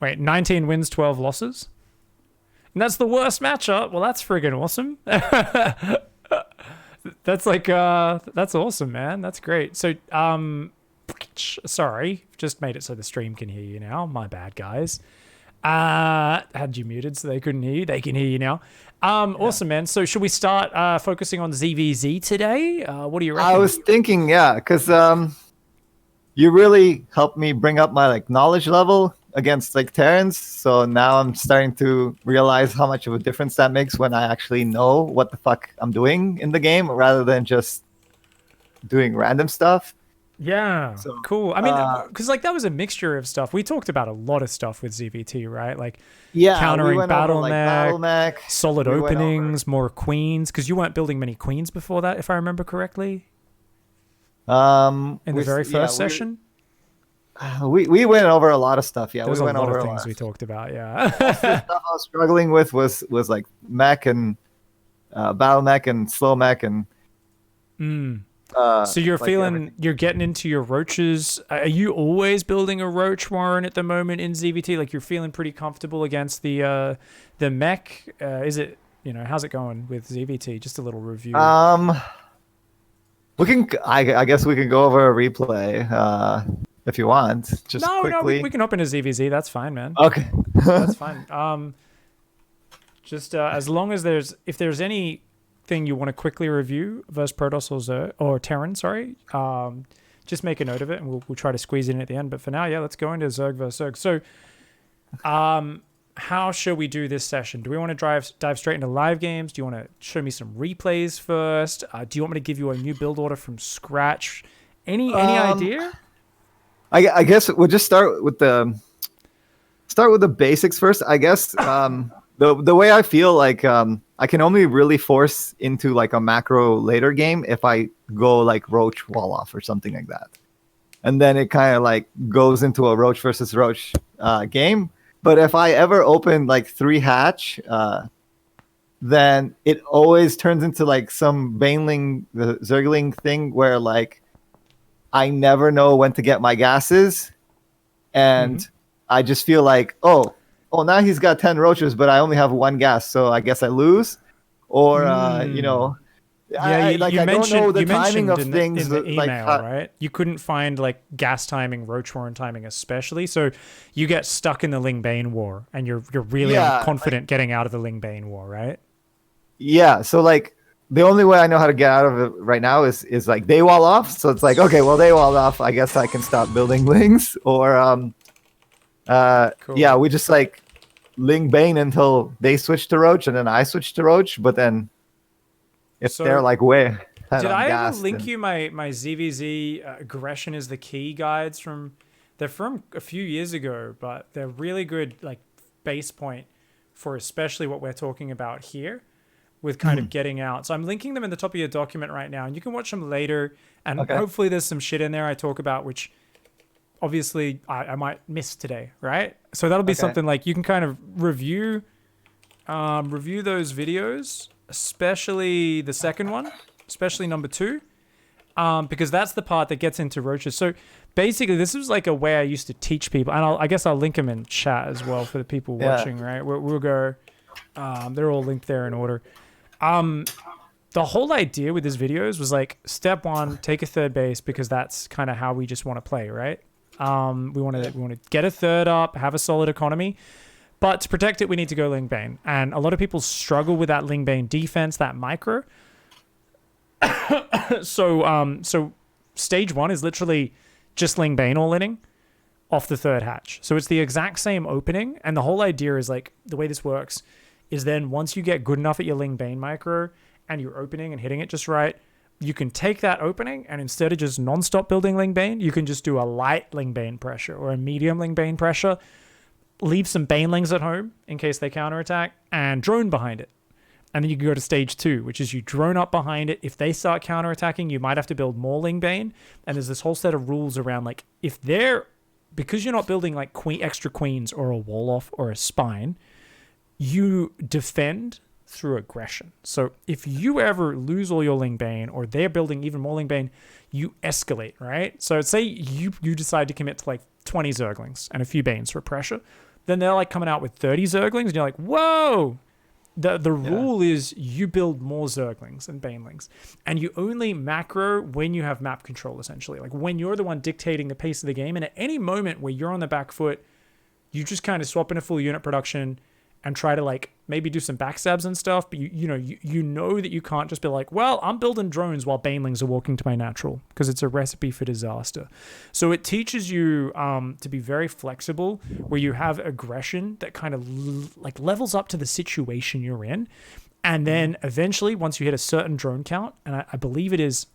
Wait, 19 wins, 12 losses? And that's the worst matchup? Well, that's friggin' awesome. That's that's awesome, man. That's great. So, sorry, just made it so the stream can hear you now. My bad, guys. Had you muted so they couldn't hear you. They can hear you now. Awesome, man. So should we start focusing on ZvZ today? What do you reckon? I was thinking, yeah, because you really helped me bring up my like knowledge level against like Terrans. So now I'm starting to realize how much of a difference that makes when I actually know what the fuck I'm doing in the game rather than just doing random stuff. Yeah, So, cool. I mean, because like that was a mixture of stuff. We talked about a lot of stuff with ZVT, right? Like countering battle mech, solid openings, more queens. Because you weren't building many queens before that, if I remember correctly. In the very first session. We went over a lot of stuff. Yeah, we went over a lot of things we talked about. Yeah. The stuff I was struggling with was like mech and battle mech and slow mech and. So you're like feeling you're getting into your roaches. Are you always building a roach, Warren, at the moment in ZvT? Like you're feeling pretty comfortable against the mech. Is it, how's it going with ZvT? Just a little review. We can. I guess we can go over a replay if you want. Just quickly. No, we can open a ZvZ. That's fine, man. Okay, that's fine. Just as long as if there's any thing you want to quickly review versus Protoss or Terran, sorry, just make a note of it and we'll try to squeeze it in at the end. But for now, yeah, let's go into Zerg versus Zerg. So how should we do this session? Do we want to dive straight into live games? Do you want to show me some replays first? Do you want me to give you a new build order from scratch? Any idea? I guess we'll just start with the basics first. I guess the way I feel like I can only really force into like a macro later game if I go like Roach wall off or something like that. And then it kind of like goes into a Roach versus Roach game. But if I ever open like 3 hatch, then it always turns into like some Baneling, the Zergling thing where like I never know when to get my gases. And I just feel like, oh, now he's got 10 roaches, but I only have 1 gas, so I guess I lose. Or, yeah, I don't know the timing of things. In the email, right? You couldn't find like gas timing, roach warren timing especially, so you get stuck in the Ling Bane war, and you're really confident getting out of the Ling Bane war, right? Yeah, so like the only way I know how to get out of it right now is like they wall off, so it's like, okay, well they walled off, I guess I can stop building Lings, or cool. Yeah, we just like Ling Bane until they switch to Roach and then I switch to Roach, but then if they're like way did I ever link you my ZvZ aggression is the key guides they're from a few years ago, but they're really good like base point for especially what we're talking about here with kind of getting out. So I'm linking them in the top of your document right now, and you can watch them later, and hopefully there's some shit in there I talk about which obviously I might miss today, right? So that'll be something like you can kind of review those videos, especially the second one, especially number 2, because that's the part that gets into roaches. So basically this was like a way I used to teach people, and I guess I'll link them in chat as well for the people watching, right? We'll go, they're all linked there in order. The whole idea with these videos was like, step 1, take a third base, because that's kind of how we just want to play, right? We want to get a third up, have a solid economy, but to protect it, we need to go Ling Bane. And a lot of people struggle with that Ling Bane defense, that micro. So stage 1 is literally just Ling Bane all-inning off the third hatch. So it's the exact same opening, and the whole idea is like, the way this works is then once you get good enough at your Ling Bane micro and you're opening and hitting it just right, you can take that opening, and instead of just non-stop building Ling Bane, you can just do a light Ling Bane pressure or a medium Ling Bane pressure, leave some Banelings at home in case they counterattack, and drone behind it. And then you can go to stage 2, which is you drone up behind it. If they start counterattacking, you might have to build more Ling Bane. And there's this whole set of rules around like, because you're not building like extra queens or a wall off or a spine, you defend through aggression. So if you ever lose all your Ling Bane, or they're building even more Ling Bane, you escalate, right? So say you decide to commit to like 20 Zerglings and a few Banes for pressure. then they're like coming out with 30 Zerglings, and you're like, whoa. The rule is you build more Zerglings and Banelings, and you only macro when you have map control, essentially. Like when you're the one dictating the pace of the game, and at any moment where you're on the back foot, you just kind of swap into full unit production and try to like maybe do some backstabs and stuff, but you know that you can't just be like, well, I'm building drones while Banelings are walking to my natural, because it's a recipe for disaster. So it teaches you to be very flexible, where you have aggression that kind of like levels up to the situation you're in. And then eventually, once you hit a certain drone count, and I believe it is,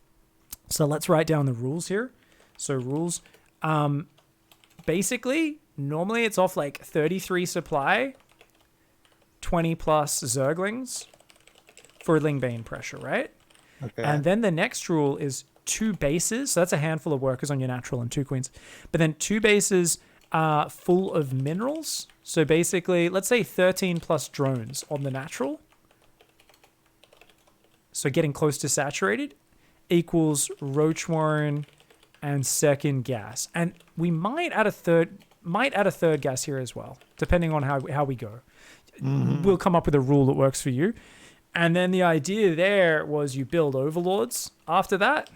so let's write down the rules here. So rules, basically, normally it's off like 33 supply, 20 plus Zerglings for Lingbane pressure, right? Okay. And then the next rule is 2 bases. So that's a handful of workers on your natural and 2 queens. But then 2 bases full of minerals. So basically, let's say 13 plus drones on the natural. So getting close to saturated equals Roach Warren and second gas. And we might add a third gas here as well, depending on how we go. We'll come up with a rule that works for you. And then the idea there was you build overlords. After that,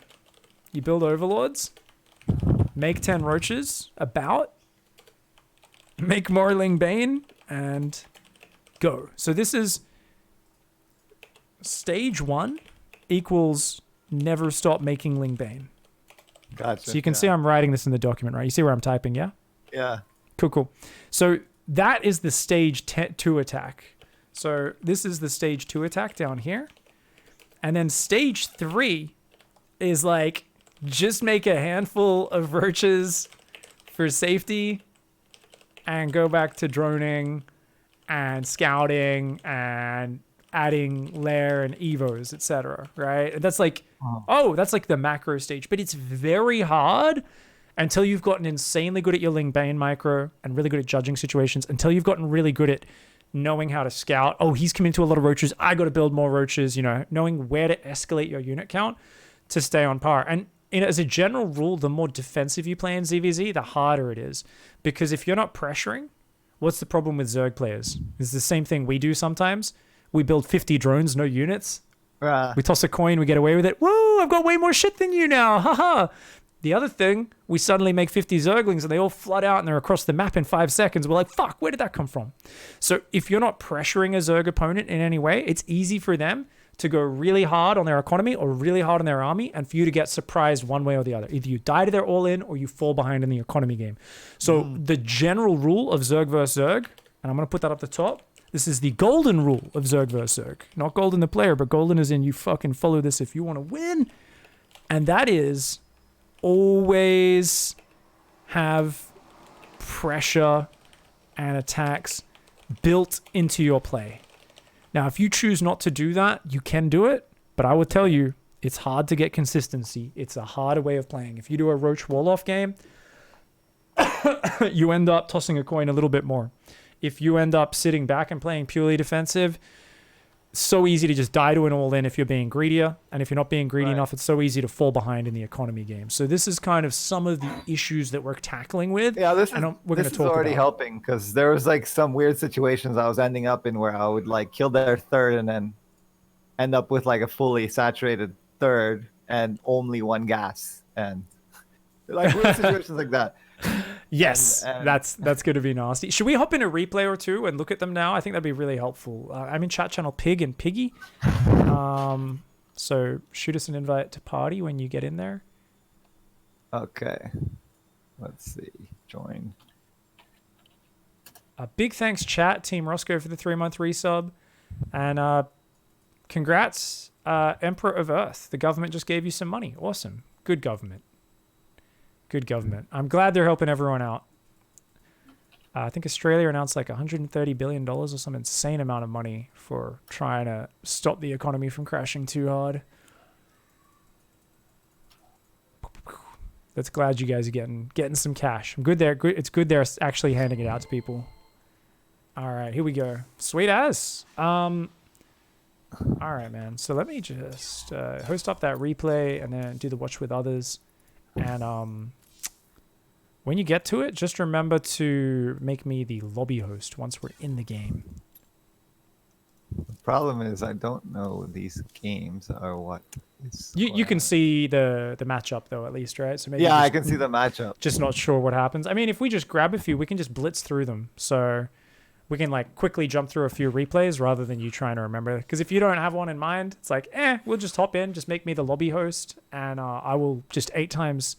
you build overlords, make 10 roaches, make more Lingbane, and go. So this is stage 1 equals never stop making Lingbane. Gotcha. So you can see I'm writing this in the document, right? You see where I'm typing, yeah? Yeah. Cool. So that is the stage 2 attack. So this is the stage 2 attack down here. And then stage 3 is like, just make a handful of roaches for safety and go back to droning and scouting and adding lair and evos, etc. Right? And that's like, that's like the macro stage. But it's very hard until you've gotten insanely good at your Lingbane micro and really good at judging situations, until you've gotten really good at knowing how to scout. Oh, he's coming to a lot of roaches. I got to build more roaches, knowing where to escalate your unit count to stay on par. And as a general rule, the more defensive you play in ZvZ, the harder it is. Because if you're not pressuring, what's the problem with Zerg players? It's the same thing we do sometimes. We build 50 drones, no units. We toss a coin, we get away with it. Woo, I've got way more shit than you now. Haha. The other thing, we suddenly make 50 Zerglings and they all flood out and they're across the map in 5 seconds. We're like, fuck, where did that come from? So if you're not pressuring a Zerg opponent in any way, it's easy for them to go really hard on their economy or really hard on their army, and for you to get surprised one way or the other. Either you die to their all-in or you fall behind in the economy game. So the general rule of Zerg versus Zerg, and I'm going to put that up the top, this is the golden rule of Zerg versus Zerg. Not golden the player, but golden as in you fucking follow this if you want to win. And that is always have pressure and attacks built into your play. Now, if you choose not to do that, you can do it, but I would tell you, it's hard to get consistency. It's a harder way of playing. If you do a Roach Wall-Off game, you end up tossing a coin a little bit more. If you end up sitting back and playing purely defensive, it's so easy to just die to an all-in if you're being greedier. And if you're not being greedy enough, it's so easy to fall behind in the economy game. So this is kind of some of the issues that we're tackling with. Yeah, this is already helping, because there was like some weird situations I was ending up in where I would like kill their third and then end up with like a fully saturated third and only 1 gas. And like weird situations like that. Yes, and that's going to be nasty. Should we hop in a replay or two and look at them now? I think that'd be really helpful. I'm in chat channel Pig and Piggy. So shoot us an invite to party when you get in there. Okay. Let's see. Join. Big thanks, chat, Team Roscoe, for the 3-month resub. And congrats, Emperor of Earth. The government just gave you some money. Awesome. Good government. Good government. I'm glad they're helping everyone out. I think Australia announced like $130 billion or some insane amount of money for trying to stop the economy from crashing too hard. That's glad you guys are getting some cash. I'm good there. It's good they're actually handing it out to people. All right, here we go. Sweet as. All right, man. So let me just host up that replay and then do the watch with others. And When you get to it, just remember to make me the lobby host once we're in the game. The problem is I don't know these games are what. You can see the matchup though, at least, right? So maybe Yeah, I can see the matchup. just not sure what happens. I mean, if we just grab a few, we can just blitz through them. So we can like quickly jump through a few replays rather than you trying to remember. Because if you don't have one in mind, it's like, we'll just hop in, just make me the lobby host, and I will just 8 times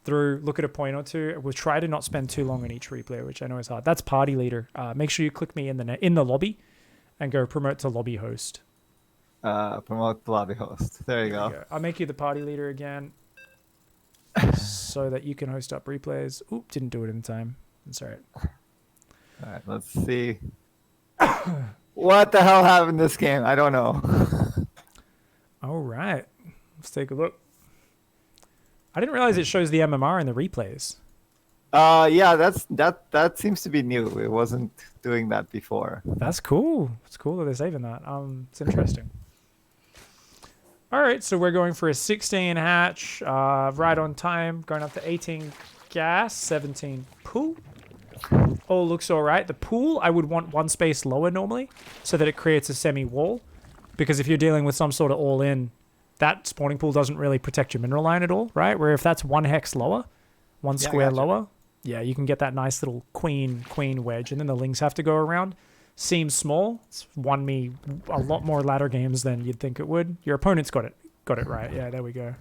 through, look at a point or two. We'll try to not spend too long on each replay, which I know is hard. That's party leader. Make sure you click me in the lobby and go promote to lobby host. Promote the lobby host. There you go. I'll make you the party leader again so that you can host up replays. Oop, didn't do it in time. That's all right. All right, let's see. What the hell happened in this game? I don't know. All right. Let's take a look. I didn't realize it shows the MMR in the replays. Yeah, that seems to be new. It wasn't doing that before. That's cool. It's cool that they're saving that. It's interesting. All right, so we're going for a 16 hatch, right on time, going up to 18 gas, 17 pool. All looks all right. The pool, I would want one space lower normally so that it creates a semi-wall, because if you're dealing with some sort of all-in, that spawning pool doesn't really protect your mineral line at all, right? Where if that's 1 hex lower, one square lower, yeah, you can get that nice little queen wedge, and then the lings have to go around. Seems small. It's won me a lot more ladder games than you'd think it would. Your opponent's got it right. Yeah, there we go.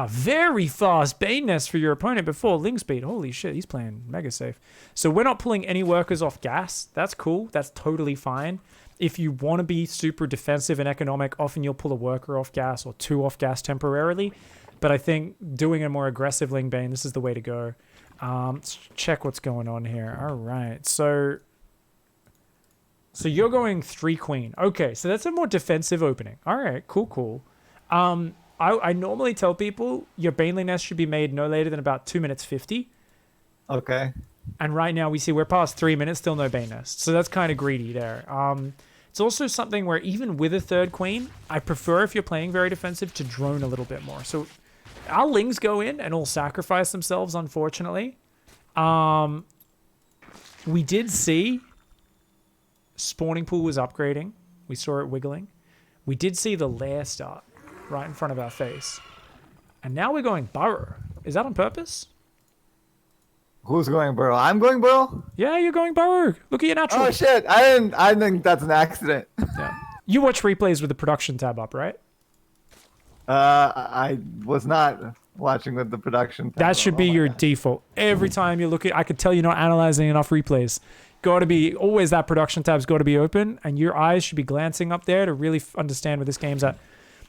Very fast Bane nest for your opponent before ling speed. Holy shit, he's playing mega safe. So we're not pulling any workers off gas. That's cool. That's totally fine. If you want to be super defensive and economic, often you'll pull a worker off gas or 2 off gas temporarily. But I think doing a more aggressive ling Bane, this is the way to go. Let's check what's going on here. All right, so you're going 3 queen. Okay, so that's a more defensive opening. All right, cool. I normally tell people your Baneling nest should be made no later than about 2 minutes 50. Okay. And right now we see we're past 3 minutes, still no Bane nest. So that's kind of greedy there. It's also something where even with a 3rd queen, I prefer, if you're playing very defensive, to drone a little bit more. So our lings go in and all sacrifice themselves, unfortunately. We did see spawning pool was upgrading. We saw it wiggling. We did see the lair start right in front of our face. And now we're going burrow. Is that on purpose? Who's going burrow? I'm going burrow? Yeah, you're going burrow. Look at your natural. Oh shit. I think that's an accident. Yeah. You watch replays with the production tab up, right? I was not watching with the production tab. That should be your default. Every time you look at, I could tell you're not analyzing enough replays. Got to be, always that production tab's got to be open, and your eyes should be glancing up there to really understand where this game's at.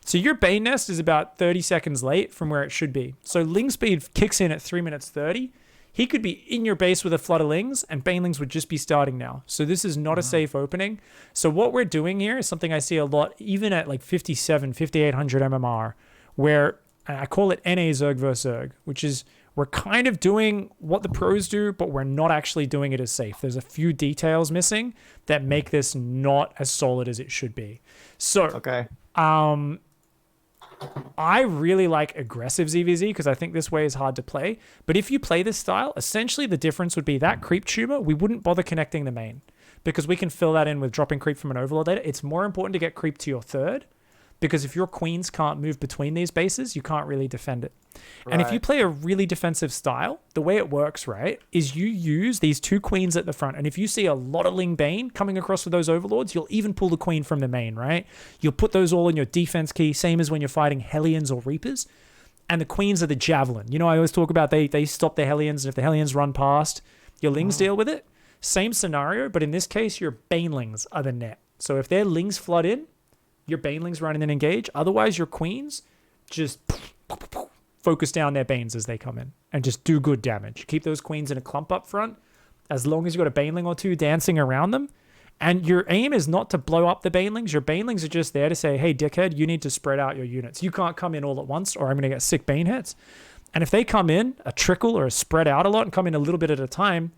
So your Bane nest is about 30 seconds late from where it should be. So ling speed kicks in at 3 minutes 30. He could be in your base with a flood of lings, and Banelings would just be starting now. So this is not a safe opening. So what we're doing here is something I see a lot, even at like 57, 5800 MMR, where I call it NA Zerg versus Zerg, which is we're kind of doing what the pros do, but we're not actually doing it as safe. There's a few details missing that make this not as solid as it should be. So, okay. I really like aggressive ZvZ because I think this way is hard to play. But if you play this style, essentially the difference would be that creep tumor, we wouldn't bother connecting the main because we can fill that in with dropping creep from an overlord data. It's more important to get creep to your 3rd because if your queens can't move between these bases, you can't really defend it. Right. And if you play a really defensive style, the way it works, right, is you use these 2 queens at the front. And if you see a lot of Ling Bane coming across with those overlords, you'll even pull the queen from the main, right? You'll put those all in your defense key, same as when you're fighting Hellions or Reapers. And the queens are the javelin. You know, I always talk about they stop the Hellions, and if the Hellions run past, your Lings deal with it. Same scenario, but in this case, your Banelings are the net. So if their Lings flood in, your Banelings run in and engage. Otherwise, your queens just focus down their Banes as they come in and just do good damage. Keep those queens in a clump up front as long as you've got a Baneling or 2 dancing around them. And your aim is not to blow up the Banelings. Your Banelings are just there to say, hey, dickhead, you need to spread out your units. You can't come in all at once or I'm going to get sick Bane hits. And if they come in a trickle or a spread out a lot and come in a little bit at a time,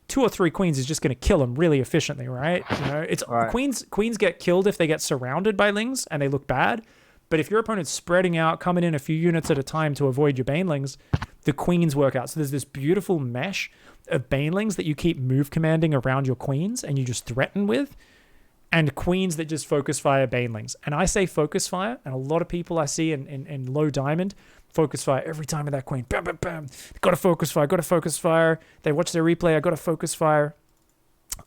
2 or 3 queens is just going to kill them really efficiently, right? You know, it's right. Queens get killed if they get surrounded by Lings and they look bad. But if your opponent's spreading out, coming in a few units at a time to avoid your Banelings, the queens work out. So there's this beautiful mesh of banelings that you keep move commanding around your queens and you just threaten with, and queens that just focus fire banelings. And I say focus fire, and a lot of people I see in low diamond focus fire every time with that queen. Bam, bam, bam. Got to focus fire, got to focus fire. They watch their replay, I got to focus fire.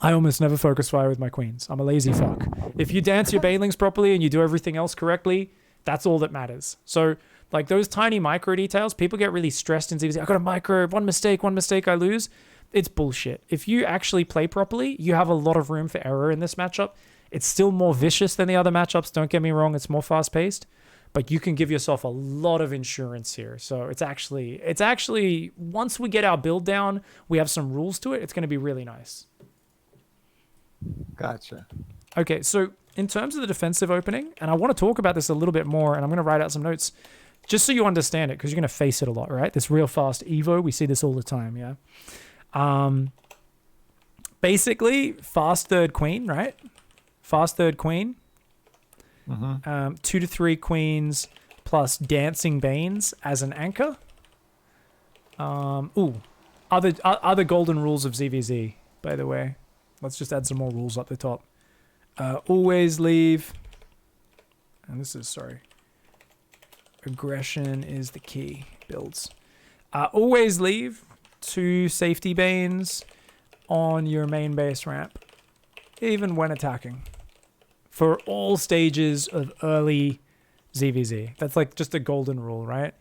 I almost never focus fire with my queens. I'm a lazy fuck. If you dance your banelings properly and you do everything else correctly, that's all that matters. So like those tiny micro details, people get really stressed in ZvZ. I got a micro, one mistake, I lose. It's bullshit. If you actually play properly, you have a lot of room for error in this matchup. It's still more vicious than the other matchups. Don't get me wrong. It's more fast paced, but you can give yourself a lot of insurance here. So it's actually, once we get our build down, we have some rules to it. It's going to be really nice. Gotcha. Okay. So in terms of the defensive opening, and I want to talk about this a little bit more, and I'm going to write out some notes just so you understand it, because you're going to face it a lot, right? This real fast Evo, we see this all the time. Yeah. Basically fast third queen, right? Fast third queen, 2 to 3 queens plus dancing banes as an anchor. Other golden rules of ZvZ, by the way. Let's just add some more rules up the top. Always leave, and this is, sorry, aggression is the key, builds. Always leave 2 safety banes on your main base ramp, even when attacking, for all stages of early ZvZ. That's like just a golden rule, right?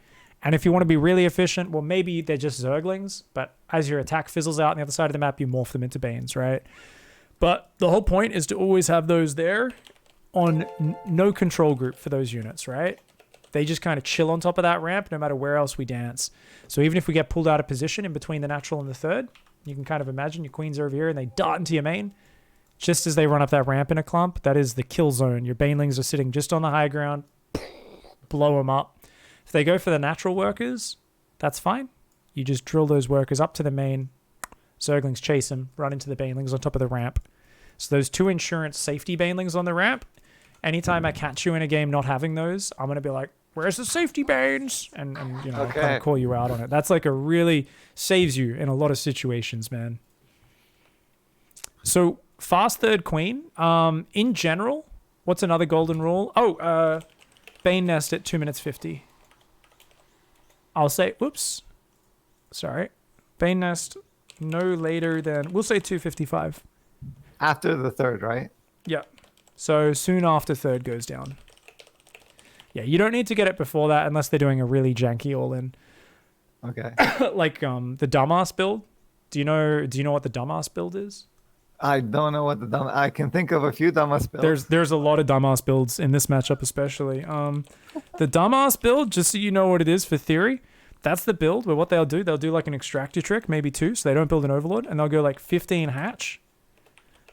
And if you want to be really efficient, well, maybe they're just Zerglings, but as your attack fizzles out on the other side of the map, you morph them into Banes, right? But the whole point is to always have those there on no control group for those units, right? They just kind of chill on top of that ramp no matter where else we dance. So even if we get pulled out of position in between the natural and the third, you can kind of imagine your queens are over here and they dart into your main. Just as they run up that ramp in a clump, that is the kill zone. Your banelings are sitting just on the high ground. Blow them up. If they go for the natural workers, that's fine. You just drill those workers up to the main. Zerglings chase them, run into the banelings on top of the ramp. So those 2 insurance safety banelings on the ramp, anytime I catch you in a game not having those, I'm going to be like, where's the safety banes? And you know, kind of call you out on it. That's like a really saves you in a lot of situations, man. So fast third queen. In general, what's another golden rule? Bane nest at 2 minutes 50. I'll say, whoops. Sorry. Bane nest no later than, we'll say 2:55. After the third, right? Yeah. So soon after third goes down. Yeah, you don't need to get it before that unless they're doing a really janky all-in. Okay. Like the dumbass build. Do you know what the dumbass build is? I don't know what I can think of a few dumbass builds. There's a lot of dumbass builds in this matchup, especially. The dumbass build, just so you know what it is for theory, that's the build where what they'll do like an extractor trick, maybe 2, so they don't build an overlord, and they'll go like 15 hatch,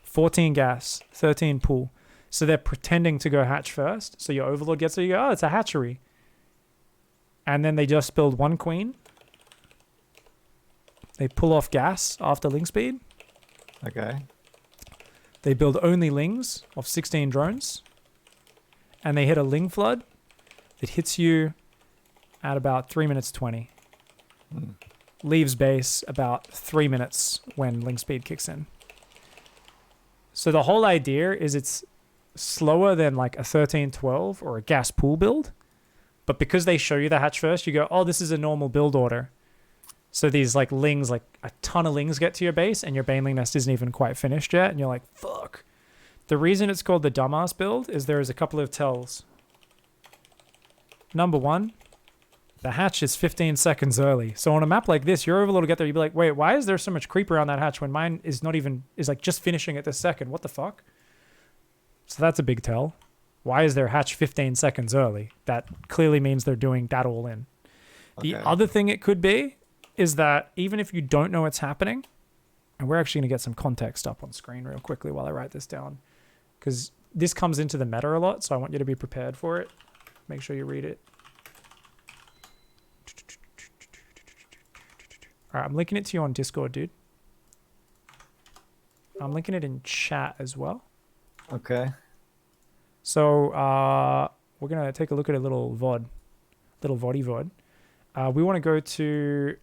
14 gas, 13 pool. So they're pretending to go hatch first. So your overlord gets it, you go, oh, it's a hatchery. And then they just build 1 queen. They pull off gas after ling speed. Okay. They build only lings of 16 drones. And they hit a ling flood that hits you at about 3 minutes 20. Leaves base about 3 minutes when ling speed kicks in. So the whole idea is it's slower than like a 13-12 or a gas pool build. But because they show you the hatch first, you go, oh, this is a normal build order. So these like lings, like a ton of lings get to your base and your baneling nest isn't even quite finished yet. And you're like, fuck. The reason it's called the dumbass build is there is a couple of tells. Number 1, the hatch is 15 seconds early. So on a map like this, your overlord will get there. You'll be like, wait, why is there so much creep around that hatch when mine is like just finishing at this second? What the fuck? So that's a big tell. Why is their hatch 15 seconds early? That clearly means they're doing that all in. Okay. The other thing it could be is that even if you don't know what's happening, and we're actually going to get some context up on screen real quickly while I write this down, because this comes into the meta a lot, so I want you to be prepared for it. Make sure you read it. All right, I'm linking it to you on Discord, dude. I'm linking it in chat as well. Okay. So we're going to take a look at a little VOD, little VODy VOD. We want to go to...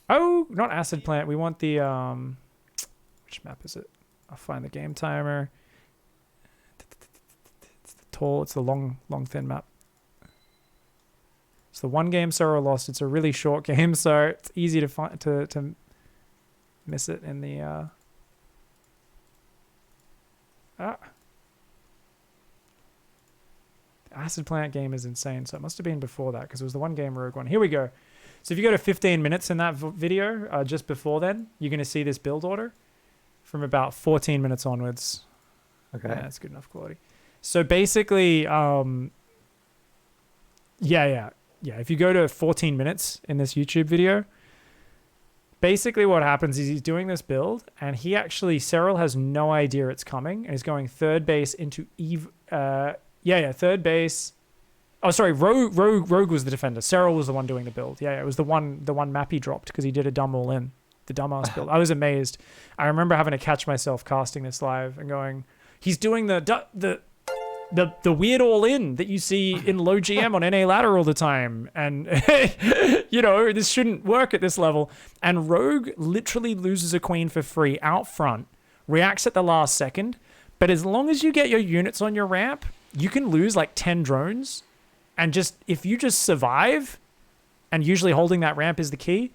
Oh, not Acid Plant. We want the... Which map is it? I'll find the game timer. It's the tall... It's the long, thin map. It's the one game Sorrow lost. It's a really short game, so it's easy to find to miss it in the... Acid Plant game is insane, so it must have been before that because it was the one game Rogue won. Here we go. So if you go to 15 minutes in that video, just before then, you're going to see this build order from about 14 minutes onwards. Okay. Yeah, that's good enough quality. So basically, yeah. If you go to 14 minutes in this YouTube video, basically what happens is he's doing this build, and he actually, Cyril has no idea it's coming, and he's going third base into Eve... third base. Oh, sorry, Rogue was the defender. Cyril was the one doing the build. Yeah, it was the one map he dropped because he did a dumb all in, the dumbass build. I was amazed. I remember having to catch myself casting this live and going, he's doing the weird all in that you see in low GM on NA ladder all the time, and this shouldn't work at this level. And Rogue literally loses a queen for free out front, reacts at the last second, but as long as you get your units on your ramp, you can lose like 10 drones, and if you just survive, and usually holding that ramp is the key,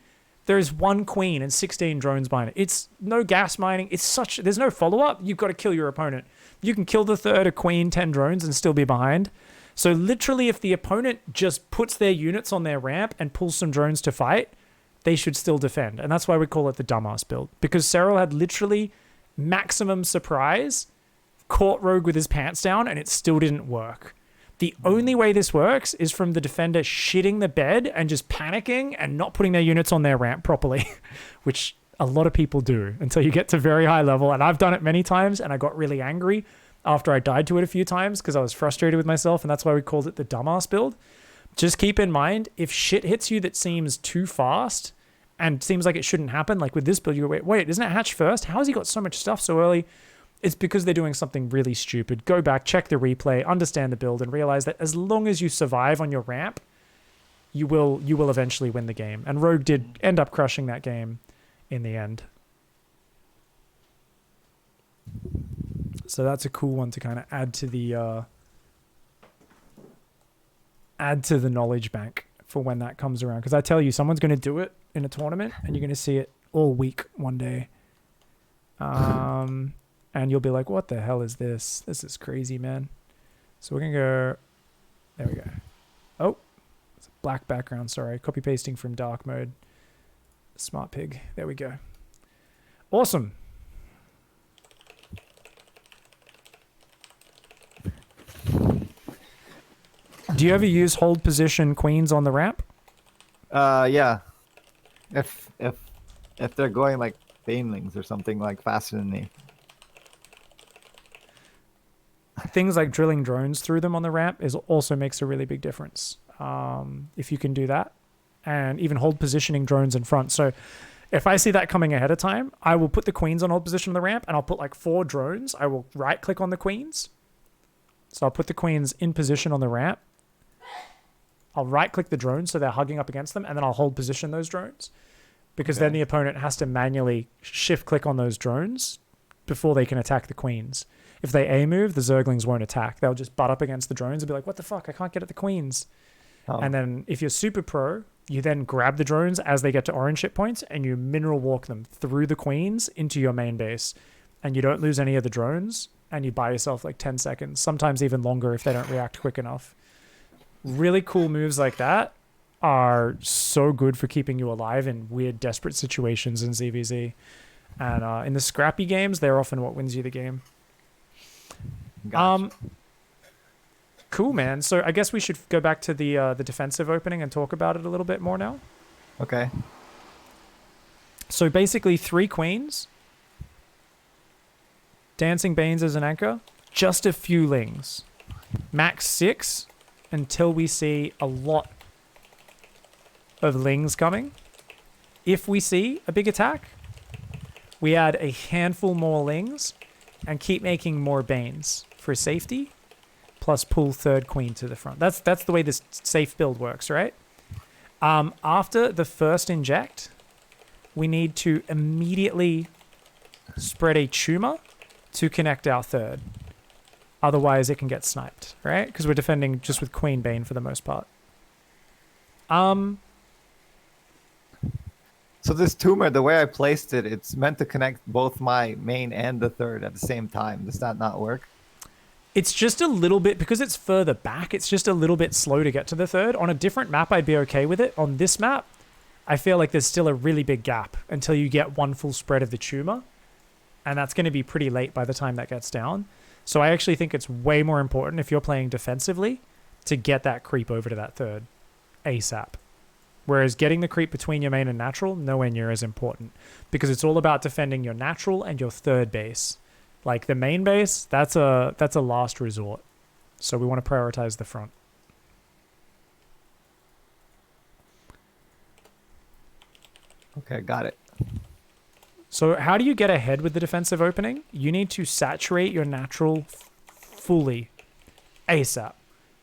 there's one queen and 16 drones behind it. It's no gas mining. There's no follow-up. You've got to kill your opponent. You can kill the third, a queen, 10 drones, and still be behind. So literally, if the opponent just puts their units on their ramp and pulls some drones to fight, they should still defend. And that's why we call it the dumbass build, because Cyril had literally maximum surprise, caught Rogue with his pants down, and it still didn't work. The only way this works is from the defender shitting the bed and just panicking and not putting their units on their ramp properly, which a lot of people do until you get to very high level. And I've done it many times, and I got really angry after I died to it a few times because I was frustrated with myself, and that's why we called it the dumbass build. Just keep in mind, if shit hits you that seems too fast and seems like it shouldn't happen, like with this build, you go, wait, isn't it hatch first? How has he got so much stuff so early? It's because they're doing something really stupid. Go back, check the replay, understand the build, and realize that as long as you survive on your ramp, you will eventually win the game. And Rogue did end up crushing that game in the end. So that's a cool one to kind of add to the knowledge bank for when that comes around. Because I tell you, someone's going to do it in a tournament, and you're going to see it all week one day. And you'll be like, what the hell is this? This is crazy, man. So we're going to go... There we go. Oh, it's a black background. Sorry. Copy pasting from dark mode. Smart pig. There we go. Awesome. Do you ever use hold position queens on the ramp? Yeah. If they're going like banelings or something like faster than me. Things like drilling drones through them on the ramp also makes a really big difference. If you can do that, and even hold positioning drones in front. So if I see that coming ahead of time, I will put the queens on hold position on the ramp, and I'll put like 4 drones. I will right click on the queens. So I'll put the queens in position on the ramp. I'll right click the drones so they're hugging up against them, and then I'll hold position those drones, because then the opponent has to manually shift click on those drones before they can attack the queens. If they A move, the Zerglings won't attack. They'll just butt up against the drones and be like, what the fuck? I can't get at the queens. Oh. And then if you're super pro, you then grab the drones as they get to orange hit points, and you mineral walk them through the queens into your main base. And you don't lose any of the drones, and you buy yourself like 10 seconds, sometimes even longer if they don't react quick enough. Really cool moves like that are so good for keeping you alive in weird, desperate situations in ZvZ. And in the scrappy games, they're often what wins you the game. Gotcha. Cool, man. So I guess we should go back to the defensive opening and talk about it a little bit more now. Okay. So basically 3 queens, Dancing Banes as an anchor, just a few lings, max 6 until we see a lot of lings coming. If we see a big attack, we add a handful more lings and keep making more Banes for safety, plus pull 3rd queen to the front. That's the way this safe build works, right? After the first inject, we need to immediately spread a tumor to connect our third. Otherwise, it can get sniped, right? Because we're defending just with Queen Bane for the most part. So this tumor, the way I placed it, it's meant to connect both my main and the third at the same time. Does that not work? It's just a little bit, because it's further back, it's just a little bit slow to get to the third. On a different map, I'd be okay with it. On this map, I feel like there's still a really big gap until you get one full spread of the tumor. And that's going to be pretty late by the time that gets down. So I actually think it's way more important if you're playing defensively to get that creep over to that third ASAP. Whereas getting the creep between your main and natural, nowhere near as important. Because it's all about defending your natural and your third base. Like the main base, that's a last resort. So we want to prioritize the front. Okay, got it. So how do you get ahead with the defensive opening? You need to saturate your natural fully ASAP.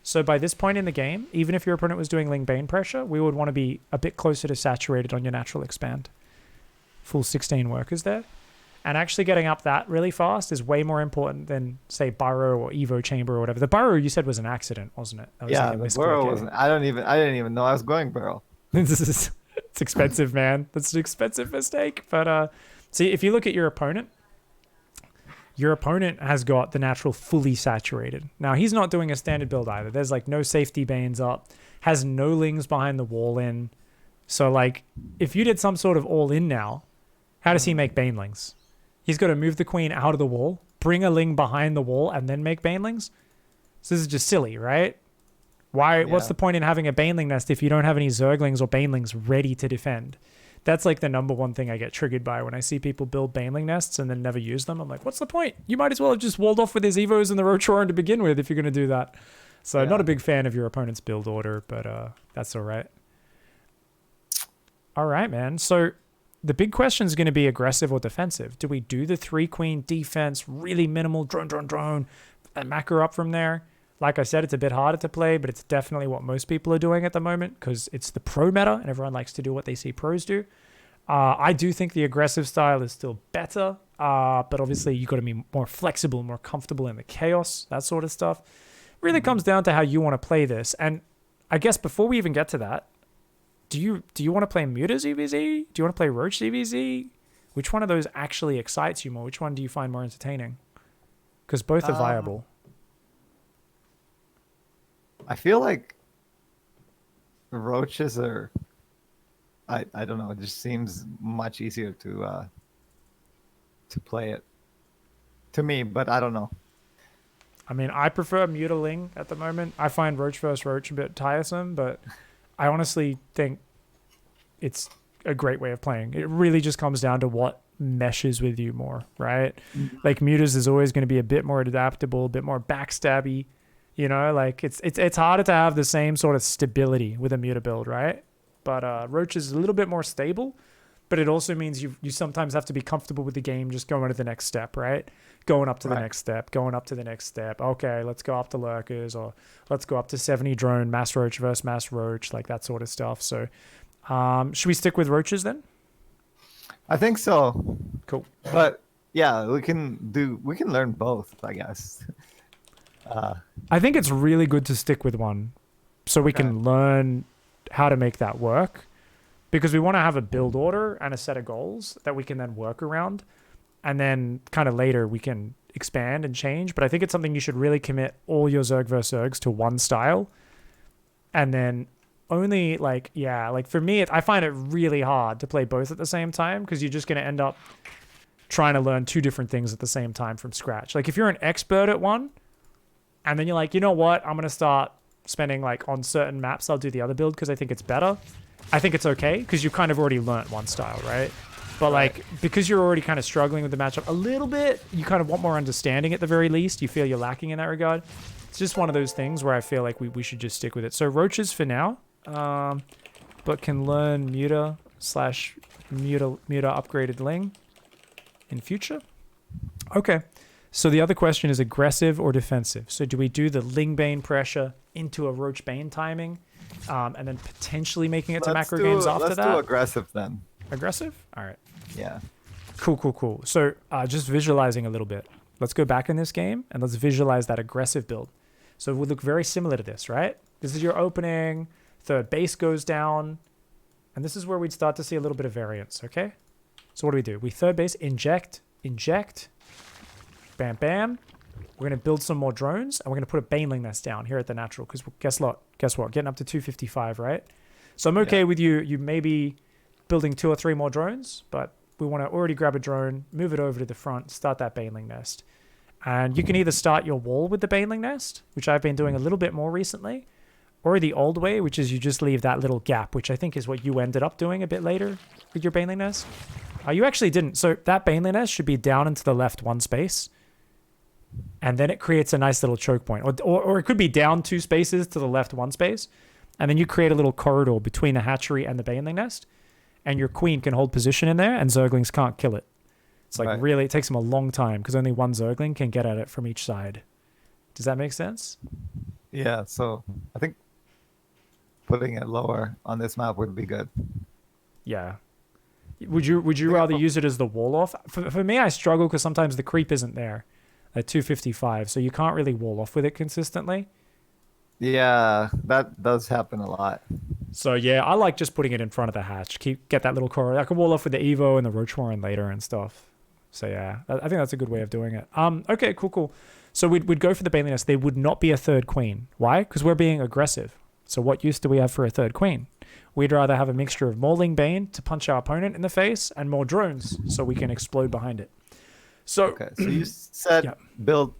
So by this point in the game, even if your opponent was doing Ling Bane pressure, we would want to be a bit closer to saturated on your natural expand. Full 16 workers there. And actually getting up that really fast is way more important than, say, Burrow or Evo Chamber or whatever. The Burrow you said was an accident, wasn't it? That was Yeah, like the Burrow wasn't. I didn't even know I was going Burrow. It's expensive, man. That's an expensive mistake. But see, if you look at your opponent has got the natural fully saturated. Now, he's not doing a standard build either. There's like no safety banes up, has no lings behind the wall in. So like, if you did some sort of all in now, how does he make banelings? He's got to move the queen out of the wall, bring a ling behind the wall, and then make banelings? So this is just silly, right? Why? Yeah. What's the point in having a baneling nest if you don't have any zerglings or banelings ready to defend? That's like the number one thing I get triggered by when I see people build baneling nests and then never use them. I'm like, what's the point? You might as well have just walled off with his Evos and the Rochoran to begin with if you're going to do that. So not a big fan of your opponent's build order, but that's all right. All right, man. So the big question is going to be aggressive or defensive. Do we do the 3-queen defense, really minimal drone, and macro up from there? Like I said, it's a bit harder to play, but it's definitely what most people are doing at the moment because it's the pro meta and everyone likes to do what they see pros do. I do think the aggressive style is still better, but obviously you've got to be more flexible, more comfortable in the chaos, that sort of stuff. Really comes down to how you want to play this. And I guess before we even get to that, do you want to play Muta ZvZ? Do you want to play Roach ZvZ? Which one of those actually excites you more? Which one do you find more entertaining? Because both are viable. I feel like roaches are, I don't know, it just seems much easier to play it to me, but I don't know. I mean, I prefer Mutaling at the moment. I find Roach vs. Roach a bit tiresome, but I honestly think it's a great way of playing. It really just comes down to what meshes with you more, right? Mm-hmm. Like Mutas is always going to be a bit more adaptable, a bit more backstabby. You know, like it's harder to have the same sort of stability with a Muta build, right? But Roach is a little bit more stable, but it also means you sometimes have to be comfortable with the game just going to the next step, right? Going up to the next step, going up to the next step. Okay, let's go up to lurkers, or let's go up to 70 drone, mass roach versus mass roach, like that sort of stuff. So should we stick with roaches then? I think so. Cool. But yeah, we can learn both, I guess. I think it's really good to stick with one so we can learn how to make that work, because we want to have a build order and a set of goals that we can then work around, and then kind of later we can expand and change. But I think it's something you should really commit all your Zerg versus Zergs to one style, and then only like for me, I find it really hard to play both at the same time, because you're just going to end up trying to learn two different things at the same time from scratch. Like if you're an expert at one, and then you're like, you know what? I'm going to start spending like on certain maps. I'll do the other build because I think it's better. I think it's okay because you kind of already learnt one style, right? But like, because you're already kind of struggling with the matchup a little bit, you kind of want more understanding at the very least. You feel you're lacking in that regard. It's just one of those things where I feel like we should just stick with it. So roaches for now, but can learn Muta upgraded Ling in future. Okay. So the other question is aggressive or defensive. So do we do the Ling Bane pressure into a Roach Bane timing? and then potentially making it to Let's macro do, games after let's that. do aggressive then. Aggressive? All right. Yeah. Cool. So just visualizing a little bit. Let's go back in this game and let's visualize that aggressive build. So it would look very similar to this, right? This is your opening, third base goes down, and this is where we'd start to see a little bit of variance, okay? So what do? We third base, inject, bam, bam. We're going to build some more drones, and we're going to put a baneling nest down here at the natural, because guess what? Getting up to 255, right? So I'm okay with you maybe building 2 or 3 more drones, but we want to already grab a drone, move it over to the front, start that baneling nest. And you can either start your wall with the baneling nest, which I've been doing a little bit more recently, or the old way, which is you just leave that little gap, which I think is what you ended up doing a bit later with your baneling nest. You actually didn't. So that baneling nest should be down into the left 1 space, and then it creates a nice little choke point. Or it could be down 2 spaces to the left 1 space, and then you create a little corridor between the hatchery and the baneling nest, and your queen can hold position in there, and zerglings can't kill it. It's like really, it takes them a long time because only 1 zergling can get at it from each side. Does that make sense? Yeah, so I think putting it lower on this map would be good. Yeah. Would you rather use it as the wall off? For me, I struggle because sometimes the creep isn't there at 255, so you can't really wall off with it consistently. Yeah, that does happen a lot. So yeah, I like just putting it in front of the hatch. Get that little corridor. I can wall off with the Evo and the Roach Warren later and stuff. So yeah, I think that's a good way of doing it. Okay, cool. So we'd go for the baneling nest. There would not be a third queen. Why? Because we're being aggressive. So what use do we have for a third queen? We'd rather have a mixture of more Ling Bane to punch our opponent in the face and more drones so we can explode behind it. So okay, so you said build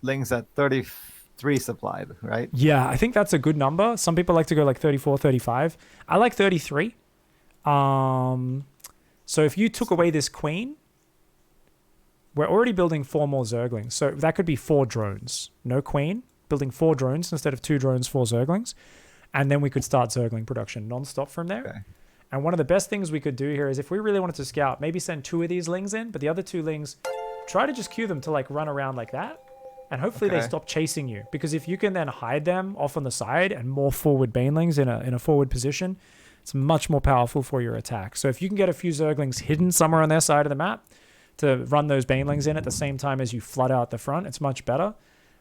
Lings at 33 supplied, right? Yeah, I think that's a good number. Some people like to go like 34, 35. I like 33. So if you took away this queen, we're already building 4 more zerglings. So that could be 4 drones. No queen, building 4 drones instead of 2 drones, 4 zerglings. And then we could start zergling production non-stop from there. Okay. And one of the best things we could do here is if we really wanted to scout, maybe send 2 of these lings in, but the other 2 lings, try to just cue them to like run around like that. And hopefully they stop chasing you. Because if you can then hide them off on the side and more forward banelings in a forward position, it's much more powerful for your attack. So if you can get a few zerglings hidden somewhere on their side of the map to run those banelings in at the same time as you flood out the front, it's much better.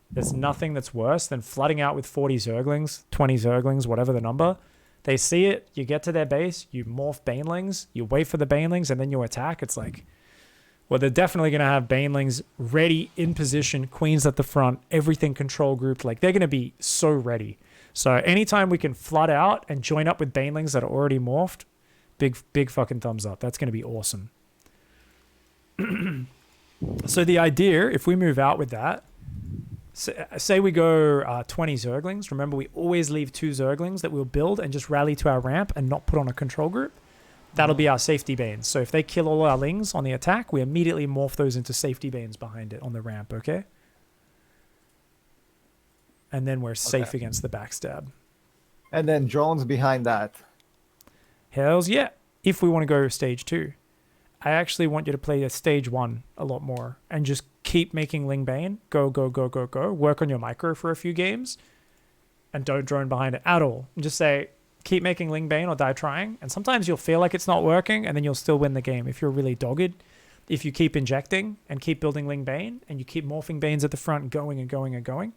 There's nothing that's worse than flooding out with 40 zerglings, 20 zerglings, whatever the number. They see it, you get to their base, you morph banelings, you wait for the banelings, and then you attack. It's like, well, they're definitely going to have banelings ready in position, queens at the front, everything control grouped. Like, they're going to be so ready. So anytime we can flood out and join up with banelings that are already morphed, big fucking thumbs up. That's going to be awesome. So the idea, if we move out with that, say we go 20 zerglings. Remember, we always leave 2 zerglings that we'll build and just rally to our ramp and not put on a control group. That'll be our safety banes. So if they kill all our lings on the attack, we immediately morph those into safety banes behind it on the ramp, okay? And then we're safe against the backstab. And then drones behind that. Hells yeah. If we want to go stage 2. I actually want you to play a stage 1 a lot more and just keep making Ling Bane. Go. Work on your micro for a few games and don't drone behind it at all. And just say, keep making Ling Bane or die trying. And sometimes you'll feel like it's not working and then you'll still win the game if you're really dogged. If you keep injecting and keep building Ling Bane and you keep morphing Banes at the front going,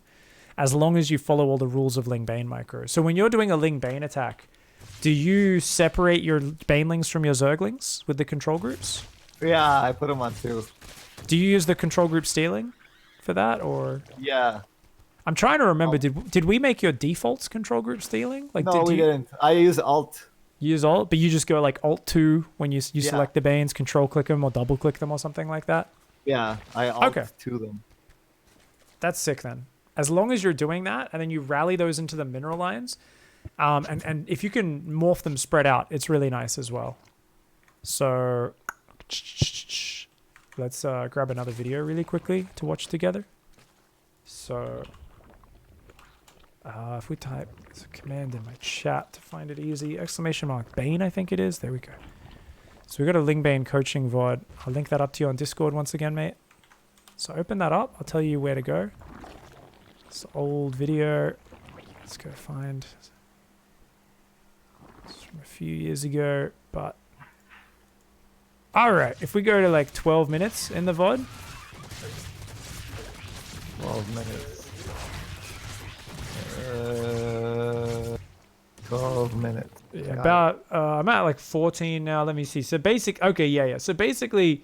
as long as you follow all the rules of Ling Bane micro. So when you're doing a Ling Bane attack, do you separate your banelings from your zerglings with the control groups? Yeah, I put them on 2. Do you use the control group stealing for that, or? Yeah. I'm trying to remember. Did we make your defaults control group stealing? Like, no, we didn't. I use Alt. You use Alt, but you just go like Alt 2 when you select the Banes, control click them or double click them or something like that? Yeah, I Alt 2 them. That's sick then. As long as you're doing that, and then you rally those into the mineral lines, and if you can morph them spread out, it's really nice as well. So let's grab another video really quickly to watch together. So if we type it's a command in my chat to find it easy, !Bane, I think it is. There we go. So we got a Ling Bane coaching VOD. I'll link that up to you on Discord once again, mate. So open that up. I'll tell you where to go. It's an old video. Let's go find few years ago, but all right. If we go to like 12 minutes in the VOD, 12 minutes. 12 minutes. yeah, about I'm at like 14 now. Let me see. So okay. So basically,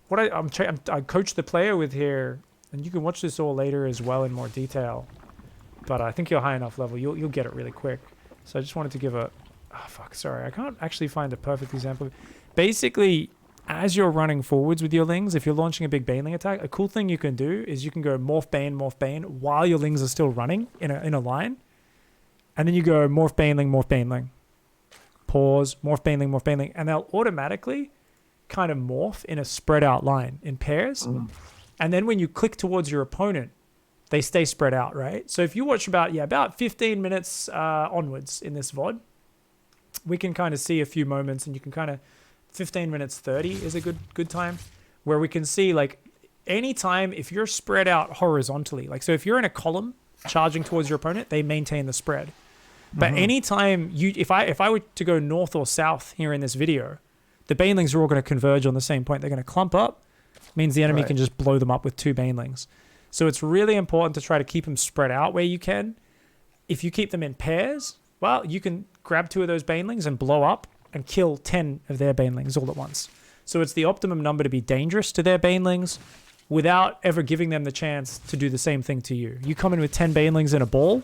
what I coach the player with here, and you can watch this all later as well in more detail. But I think you're high enough level, you'll get it really quick. So I just wanted to give a, sorry, I can't actually find a perfect example. Basically, as you're running forwards with your lings, if you're launching a big baneling attack, a cool thing you can do is you can go morph bane while your lings are still running in a line, and then you go morph baneling, pause, morph baneling, and they'll automatically kind of morph in a spread out line in pairs. And then when you click towards your opponent, they stay spread out, right? So if you watch about 15 minutes onwards in this VOD, we can kind of see a few moments, and you can kind of 15 minutes 30 is a good time where we can see like anytime if you're spread out horizontally, like so if you're in a column charging towards your opponent, they maintain the spread. But anytime if I were to go north or south here in this video, the banelings are all going to converge on the same point. They're going to clump up, means the enemy can just blow them up with 2 banelings. So it's really important to try to keep them spread out where you can. If you keep them in pairs, well, you can grab 2 of those banelings and blow up and kill 10 of their banelings all at once. So it's the optimum number to be dangerous to their banelings without ever giving them the chance to do the same thing to you. You come in with 10 banelings in a ball,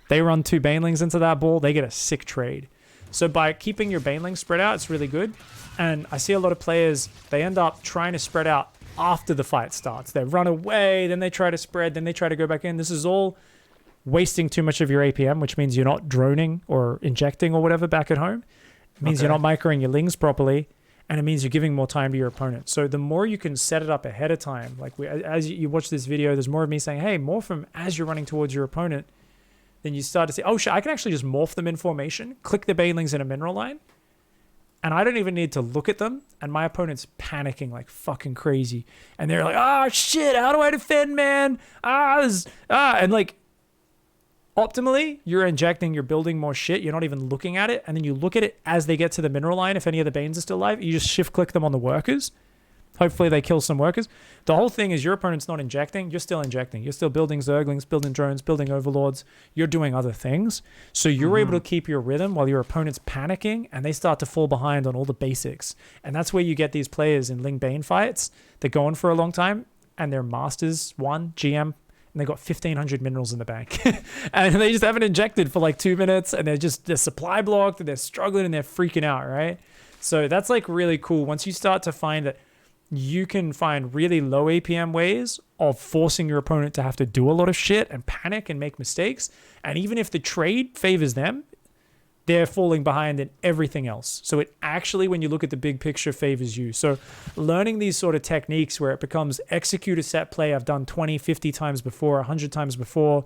they run 2 banelings into that ball, they get a sick trade. So by keeping your banelings spread out, it's really good. And I see a lot of players, they end up trying to spread out after the fight starts. They run away, then they try to spread, then they try to go back in. This is all wasting too much of your APM, which means you're not droning or injecting or whatever back at home. It means you're not microing your lings properly, and it means you're giving more time to your opponent. So the more you can set it up ahead of time, like as you watch this video, there's more of me saying, hey, morph them as you're running towards your opponent. Then you start to say, oh shit, I can actually just morph them in formation, click the banelings in a mineral line, and I don't even need to look at them, and my opponent's panicking like fucking crazy. And they're like, oh shit, how do I defend, man? And like, optimally, you're injecting, you're building more shit, you're not even looking at it, and then you look at it as they get to the mineral line, if any of the banes are still alive, you just shift click them on the workers. Hopefully they kill some workers. The whole thing is your opponent's not injecting, you're still injecting. You're still building zerglings, building drones, building overlords. You're doing other things. So you're able to keep your rhythm while your opponent's panicking and they start to fall behind on all the basics. And that's where you get these players in Ling Bane fights that go on for a long time and they're Masters 1, GM, and they got 1,500 minerals in the bank. And they just haven't injected for like 2 minutes and they're supply blocked and they're struggling and they're freaking out, right? So that's like really cool. Once you start to find that you can find really low APM ways of forcing your opponent to have to do a lot of shit and panic and make mistakes. And even if the trade favors them, they're falling behind in everything else. So it actually, when you look at the big picture, favors you. So learning these sort of techniques where it becomes execute a set play I've done 20, 50 times before, 100 times before,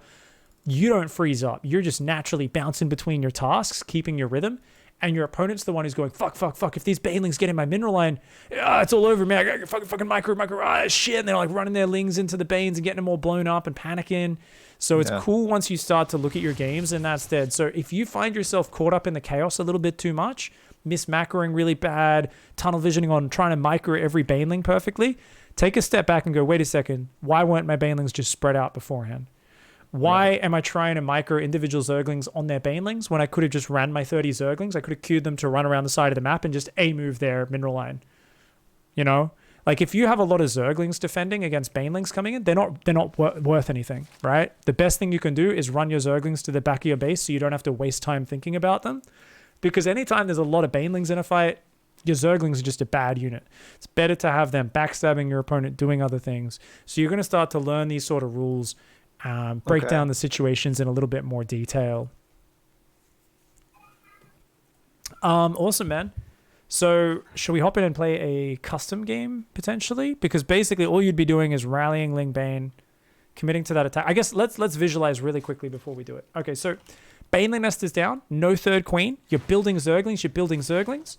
you don't freeze up. You're just naturally bouncing between your tasks, keeping your rhythm. And your opponent's the one who's going, fuck. If these banelings get in my mineral line, it's all over, man. I got fucking micro, shit. And they're like running their lings into the banes and getting them all blown up and panicking. So it's cool once you start to look at your games and that's dead. So if you find yourself caught up in the chaos a little bit too much, miss-macroing really bad, tunnel visioning on trying to micro every baneling perfectly, take a step back and go, wait a second, why weren't my banelings just spread out beforehand? Why am I trying to micro individual zerglings on their banelings when I could have just ran my 30 zerglings? I could have queued them to run around the side of the map and just move their mineral line. You know? Like if you have a lot of zerglings defending against banelings coming in, they're not worth anything, right? The best thing you can do is run your zerglings to the back of your base so you don't have to waste time thinking about them. Because anytime there's a lot of banelings in a fight, your zerglings are just a bad unit. It's better to have them backstabbing your opponent, doing other things. So you're going to start to learn these sort of rules. Break down the situations in a little bit more detail. Awesome, man. So should we hop in and play a custom game potentially? Because basically all you'd be doing is rallying Ling Bane, committing to that attack. I guess let's visualize really quickly before we do it. Okay, so Baneling Nest is down. No third queen. You're building zerglings.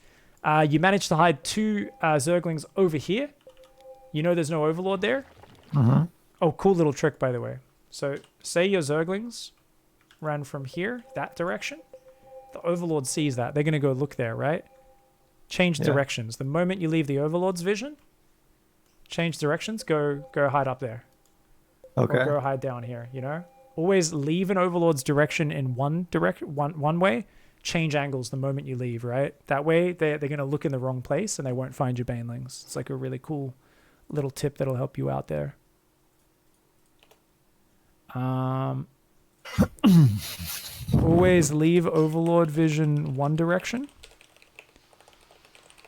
You managed to hide 2 zerglings over here. You know there's no overlord there. Oh, cool little trick, by the way. So say your zerglings ran from here, that direction, The Overlord sees that. They're going to go look there, right? Change directions. The moment you leave the Overlord's vision, change directions, go hide up there. Okay. Or go hide down here, you know? Always leave an Overlord's direction in one way, change angles the moment you leave, right? That way they're going to look in the wrong place and they won't find your Banelings. It's like a really cool little tip that'll help you out there. Always leave Overlord vision one direction.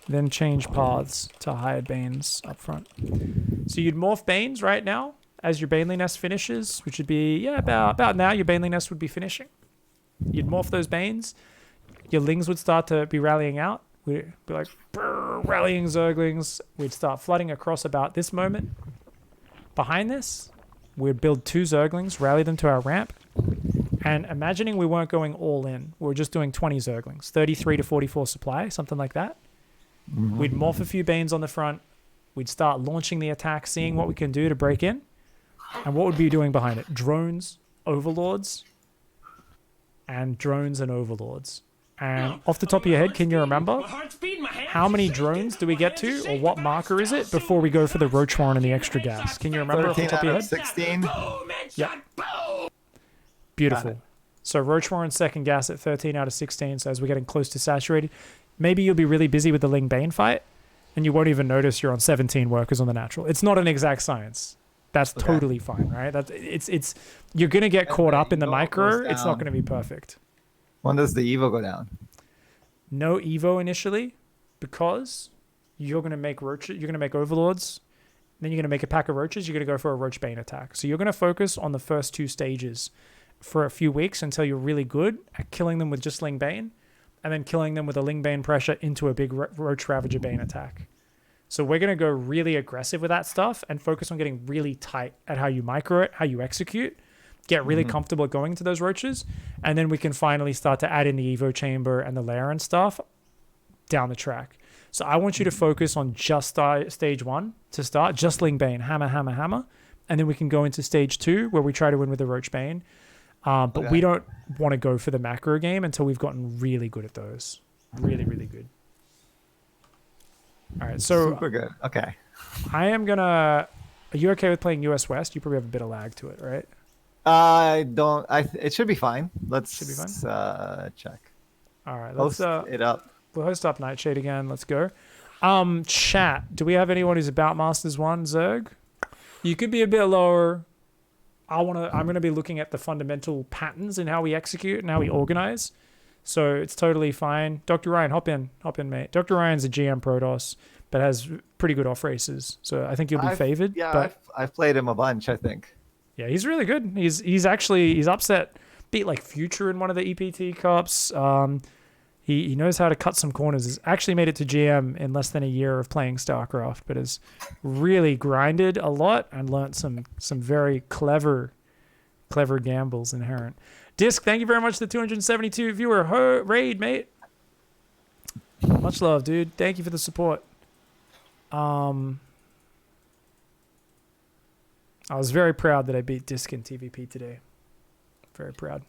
Then change paths to hide Banes up front. So you'd morph Banes right now as your Baneling Nest finishes, which would be, about now your Baneling Nest would be finishing. You'd morph those Banes. Your Lings would start to be rallying out. We'd be like, rallying Zerglings. We'd start flooding across about this moment. Behind this, we'd build 2 Zerglings, rally them to our ramp. And imagining we weren't going all in, we were just doing 20 Zerglings, 33 to 44 supply, something like that. Mm-hmm. We'd morph a few Banes on the front. We'd start launching the attack, seeing what we can do to break in. And what would be doing behind it? Drones, Overlords, and drones and Overlords. And off the top of your head, can you remember how many drones do we get to, or what marker is it before we go for the Roach Warren and the extra gas? Can you remember off the top of your head? 16. Yep. Beautiful. So Roach Warren's second gas at 13 out of 16. So as we're getting close to saturated, maybe you'll be really busy with the Ling Bane fight, and you won't even notice you're on 17 workers on the natural. It's not an exact science. That's totally fine, right? It's you're gonna get caught up in the micro. It's not gonna be perfect. When does the Evo go down? No Evo initially, because you're gonna make roaches. You're gonna make Overlords. Then you're gonna make a pack of roaches. You're gonna go for a Roach Bane attack. So you're gonna focus on the first 2 stages for a few weeks until you're really good at killing them with just Ling Bane, and then killing them with a Ling Bane pressure into a big Roach Ravager Bane attack. So we're going to go really aggressive with that stuff and focus on getting really tight at how you micro it, how you execute, get really comfortable at going into those roaches, and then we can finally start to add in the Evo chamber and the lair and stuff down the track. So I want you to focus on just stage 1 to start, just Ling Bane, hammer, hammer, hammer, and then we can go into stage 2 where we try to win with the Roach Bane. But we don't want to go for the macro game until we've gotten really good at those. Really, really good. All right, so super good. Okay. I am gonna. Are you okay with playing US West? You probably have a bit of lag to it, right? I don't. It should be fine. Should be fine. Check. All right, let's host it up. We'll host up Nightshade again. Let's go. Chat. Do we have anyone who's about Masters 1? Zerg? You could be a bit lower. I'm gonna be looking at the fundamental patterns in how we execute and how we organize. So it's totally fine. Dr. Ryan, hop in, mate. Dr. Ryan's a GM Protoss, but has pretty good off races. So I think you'll be favored. Yeah, but I've played him a bunch, I think. Yeah, he's really good. He's upset, beat like Future in one of the EPT Cups. He knows how to cut some corners. He's actually made it to GM in less than a year of playing StarCraft, but has really grinded a lot and learnt some very clever gambles inherent. Disc, thank you very much for the 272 viewer raid, mate. Much love, dude. Thank you for the support. I was very proud that I beat Disc in TVP today. Very proud.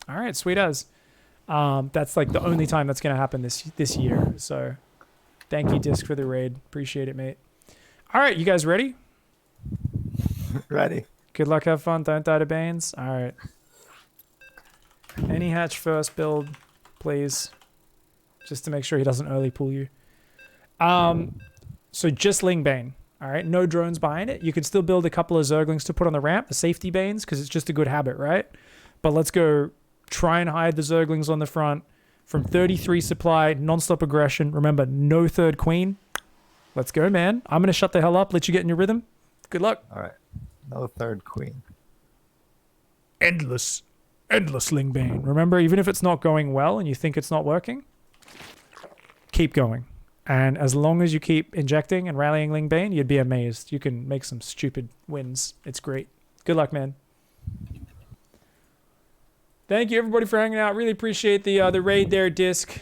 All right, sweet as. That's like the only time that's going to happen this year. So thank you, Disc, for the raid. Appreciate it, mate. All right, you guys ready? Ready. Good luck, have fun. Don't die to Banes. All right. Any hatch first build, please. Just to make sure he doesn't early pull you. So just Ling Bane. All right, no drones behind it. You could still build a couple of Zerglings to put on the ramp, the safety Banes, because it's just a good habit, right? But let's go try and hide the Zerglings on the front from 33 supply, non-stop aggression. Remember, no third queen. Let's go, man. I'm going to shut the hell up, let you get in your rhythm. Good luck. All right. No third queen. Endless Ling Bane. Remember, even if it's not going well and you think it's not working, keep going. And as long as you keep injecting and rallying Ling Bane, you'd be amazed. You can make some stupid wins. It's great. Good luck, man. Thank you, everybody, for hanging out. Really appreciate the raid there, Disc.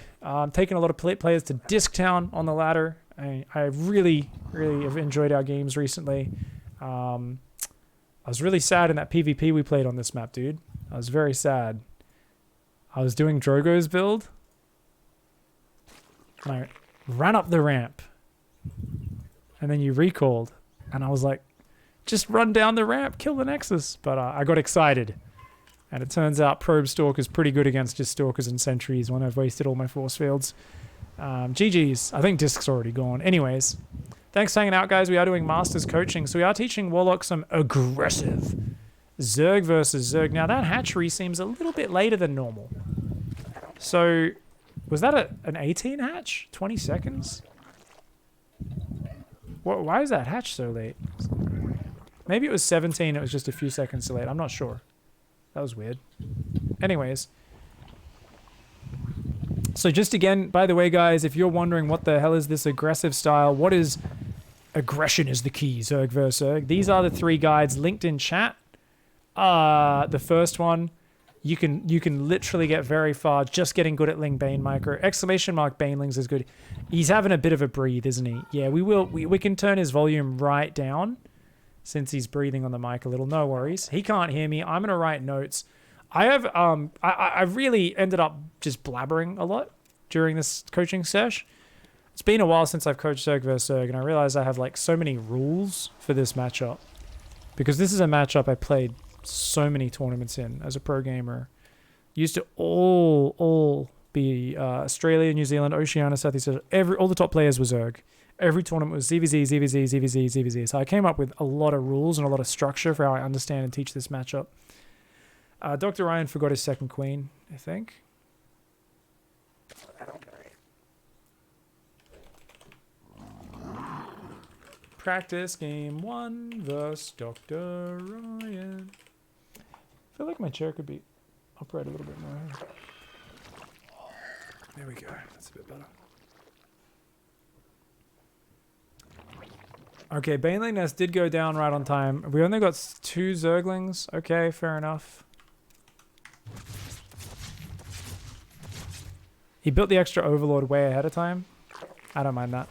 Taking a lot of players to Disc Town on the ladder. I really, really have enjoyed our games recently. I was really sad in that PvP we played on this map, dude. I was very sad. I was doing Drogo's build, And I ran up the ramp. And then you recalled. And I was like, just run down the ramp, kill the Nexus. But I got excited. And it turns out Probe Stalker's pretty good against just Stalkers and Sentries when I've wasted all my force fields. GG's. I think Disc's already gone. Anyways, thanks for hanging out, guys. We are doing Masters coaching. So we are teaching Warlock some aggressive Zerg versus Zerg. Now, that hatchery seems a little bit later than normal. So, was that an 18 hatch? 20 seconds? Why is that hatch so late? Maybe it was 17, it was just a few seconds delayed. I'm not sure. That was weird. Anyways. So just again, by the way, guys, if you're wondering what the hell is this aggressive style, what is aggression is the key, Zerg versus Zerg. These are the 3 guides linked in chat. The first one, you can literally get very far just getting good at Ling Bane micro. Exclamation mark Banelings is good. He's having a bit of a breathe, isn't he? Yeah, we can turn his volume right down since he's breathing on the mic a little. No worries. He can't hear me. I'm gonna write notes. I really ended up just blabbering a lot during this coaching sesh. It's been a while since I've coached Zerg vs Zerg, and I realized I have like so many rules for this matchup because this is a matchup I played so many tournaments in as a pro gamer. Used to all be Australia, New Zealand, Oceania, Southeast Asia. All the top players were Zerg. Every tournament was ZvZ, ZvZ, ZvZ, ZvZ. So I came up with a lot of rules and a lot of structure for how I understand and teach this matchup. Dr. Ryan forgot his second queen, I think. Practice game 1 versus Dr. Ryan. I feel like my chair could be upright a little bit more. There we go. That's a bit better. Okay, Baneling Nest did go down right on time. We only got 2 Zerglings. Okay, fair enough. He built the extra Overlord way ahead of time. I don't mind that.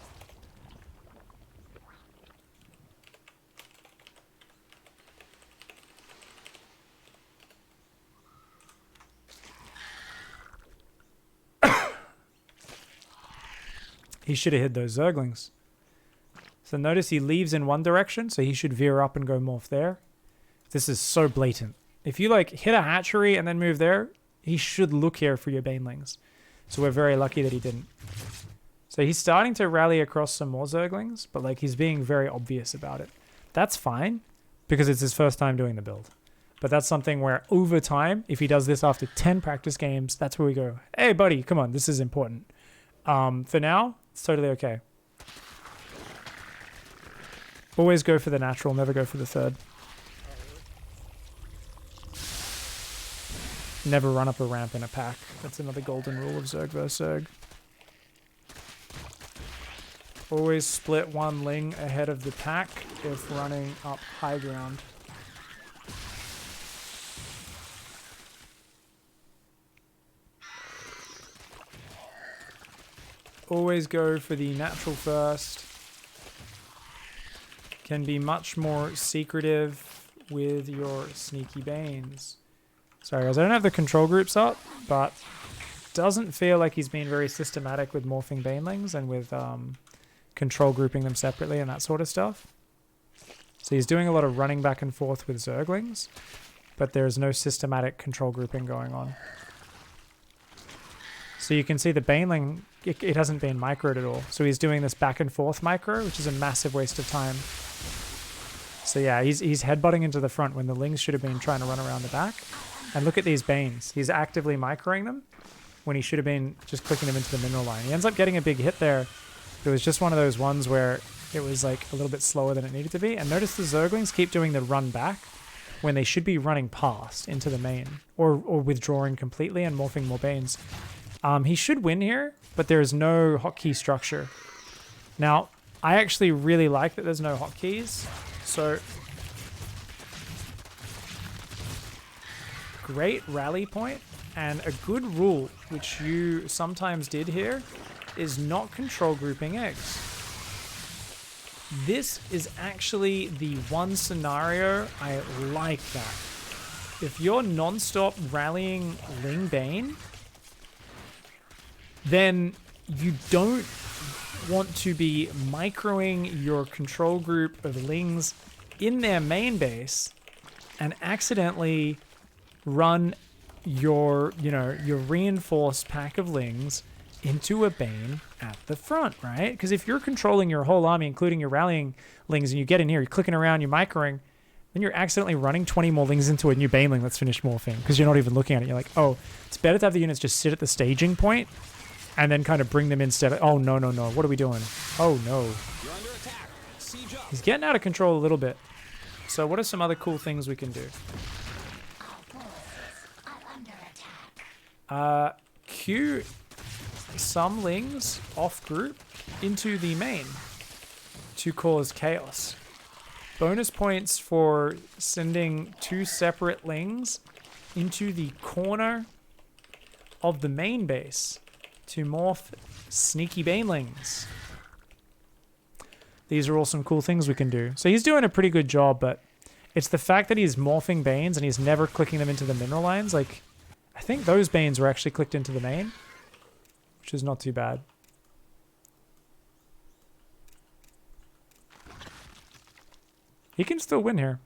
He should have hid those Zerglings. So notice he leaves in one direction, so he should veer up and go morph there. This is so blatant. If you like hit a hatchery and then move there, he should look here for your Banelings. So we're very lucky that he didn't. So he's starting to rally across some more Zerglings, but like he's being very obvious about it. That's fine, because it's his first time doing the build. But that's something where over time, if he does this after 10 practice games, that's where we go, hey buddy, come on, this is important. For now, it's totally okay. Always go for the natural, never go for the third. Never run up a ramp in a pack. That's another golden rule of Zerg vs Zerg. Always split one Ling ahead of the pack if running up high ground. Always go for the natural first. Can be much more secretive with your sneaky Banes. Sorry guys, I don't have the control groups up, but doesn't feel like he's been very systematic with morphing Banelings and with control grouping them separately and that sort of stuff. So he's doing a lot of running back and forth with Zerglings, but there's no systematic control grouping going on. So you can see the Baneling, it hasn't been microed at all. So he's doing this back and forth micro, which is a massive waste of time. So yeah, he's headbutting into the front when the Lings should have been trying to run around the back. And look at these Banes. He's actively microing them when he should have been just clicking them into the mineral line. He ends up getting a big hit there. It was just one of those ones where it was like a little bit slower than it needed to be. And notice the Zerglings keep doing the run back when they should be running past into the main or withdrawing completely and morphing more Banes. He should win here, but there is no hotkey structure. Now, I actually really like that there's no hotkeys. So, great rally point, and a good rule, which you sometimes did here, is not control grouping eggs. This is actually the one scenario I like that. If you're non-stop rallying Ling Bane, then you don't want to be microing your control group of lings in their main base and accidentally run your reinforced pack of lings into a Bane at the front, right? Because if you're controlling your whole army, including your rallying lings, and you get in here, you're clicking around, you're microing, then you're accidentally running 20 more lings into a new Baneling that's finished morphing because you're not even looking at it. You're like, oh, it's better to have the units just sit at the staging point and then kind of bring them instead of, oh, no. What are we doing? Oh, no. You're under attack. Siege up. He's getting out of control a little bit. So what are some other cool things we can do? Queue some lings off group into the main to cause chaos. Bonus points for sending 2 separate lings into the corner of the main base to morph sneaky banelings. These are all some cool things we can do. So he's doing a pretty good job, but it's the fact that he's morphing Banes and he's never clicking them into the mineral lines. Like, I think those Banes were actually clicked into the main, which is not too bad. He can still win here.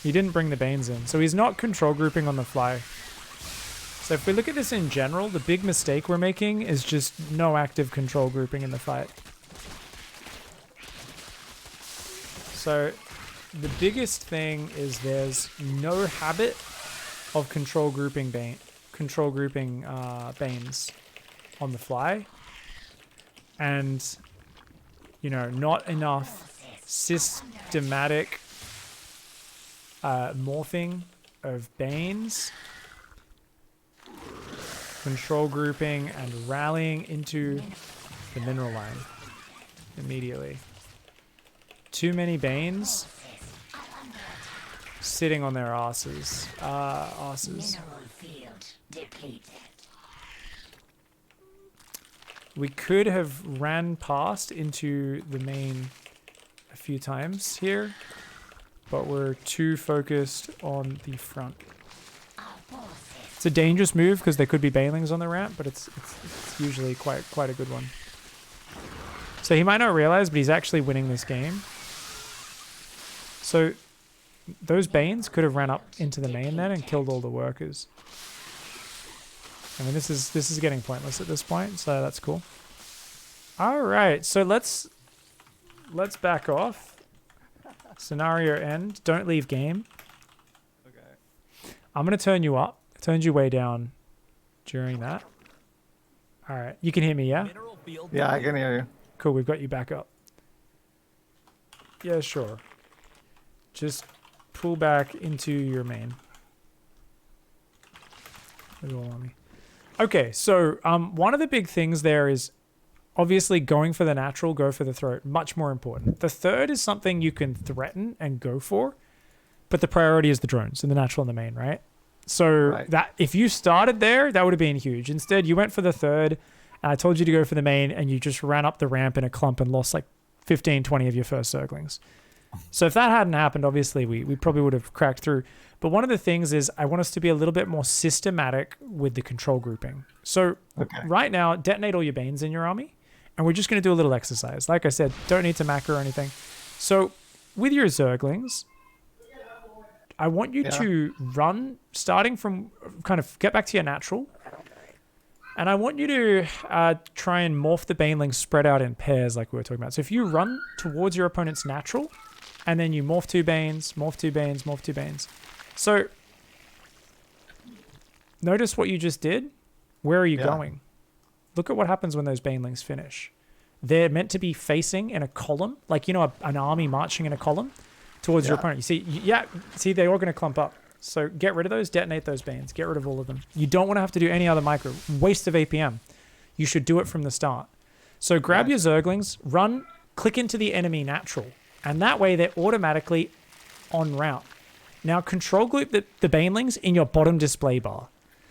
He didn't bring the Banes in, so he's not control grouping on the fly. So if we look at this in general, the big mistake we're making is just no active control grouping in the fight. So the biggest thing is there's no habit of control grouping Banes on the fly, and not enough systematic morphing of Banes, control grouping, and rallying into the mineral line immediately. Too many Banes sitting on their asses. We could have ran past into the main a few times here, but we're too focused on the front. It's a dangerous move because there could be Banelings on the ramp, but it's usually quite a good one. So he might not realize, but he's actually winning this game. So those Banes could have ran up into the main then and killed all the workers. I mean, this is getting pointless at this point, so that's cool. All right, so let's back off. Scenario end. Don't leave game. Okay. I'm gonna turn you up. I turned you way down during that. All right, you can hear me, yeah? Yeah, I can hear you. Cool, we've got you back up. Yeah, sure. Just pull back into your main. Okay, so one of the big things there is obviously going for the natural, go for the throat, much more important. The third is something you can threaten and go for, but the priority is the drones and the natural and the main, right? So that if you started there, that would have been huge. Instead, you went for the third, and I told you to go for the main, and you just ran up the ramp in a clump and lost like 15, 20 of your first circlings. So if that hadn't happened, obviously we probably would have cracked through. But one of the things is I want us to be a little bit more systematic with the control grouping. So right now, detonate all your Banes in your army, and we're just going to do a little exercise. Like I said, don't need to macro or anything. So with your Zerglings, I want you to run, starting from kind of get back to your natural. And I want you to try and morph the Banelings spread out in pairs like we were talking about. So if you run towards your opponent's natural, and then you morph 2 Banes, morph 2 Banes, morph 2 Banes. So notice what you just did. Where are you going? Look at what happens when those Banelings finish. They're meant to be facing in a column, like, an army marching in a column towards your opponent. You see, they're all going to clump up. So get rid of those, detonate those Banes, get rid of all of them. You don't want to have to do any other micro. Waste of APM. You should do it from the start. So grab your Zerglings, run, click into the enemy natural. And that way they're automatically en route. Now control group the Banelings in your bottom display bar.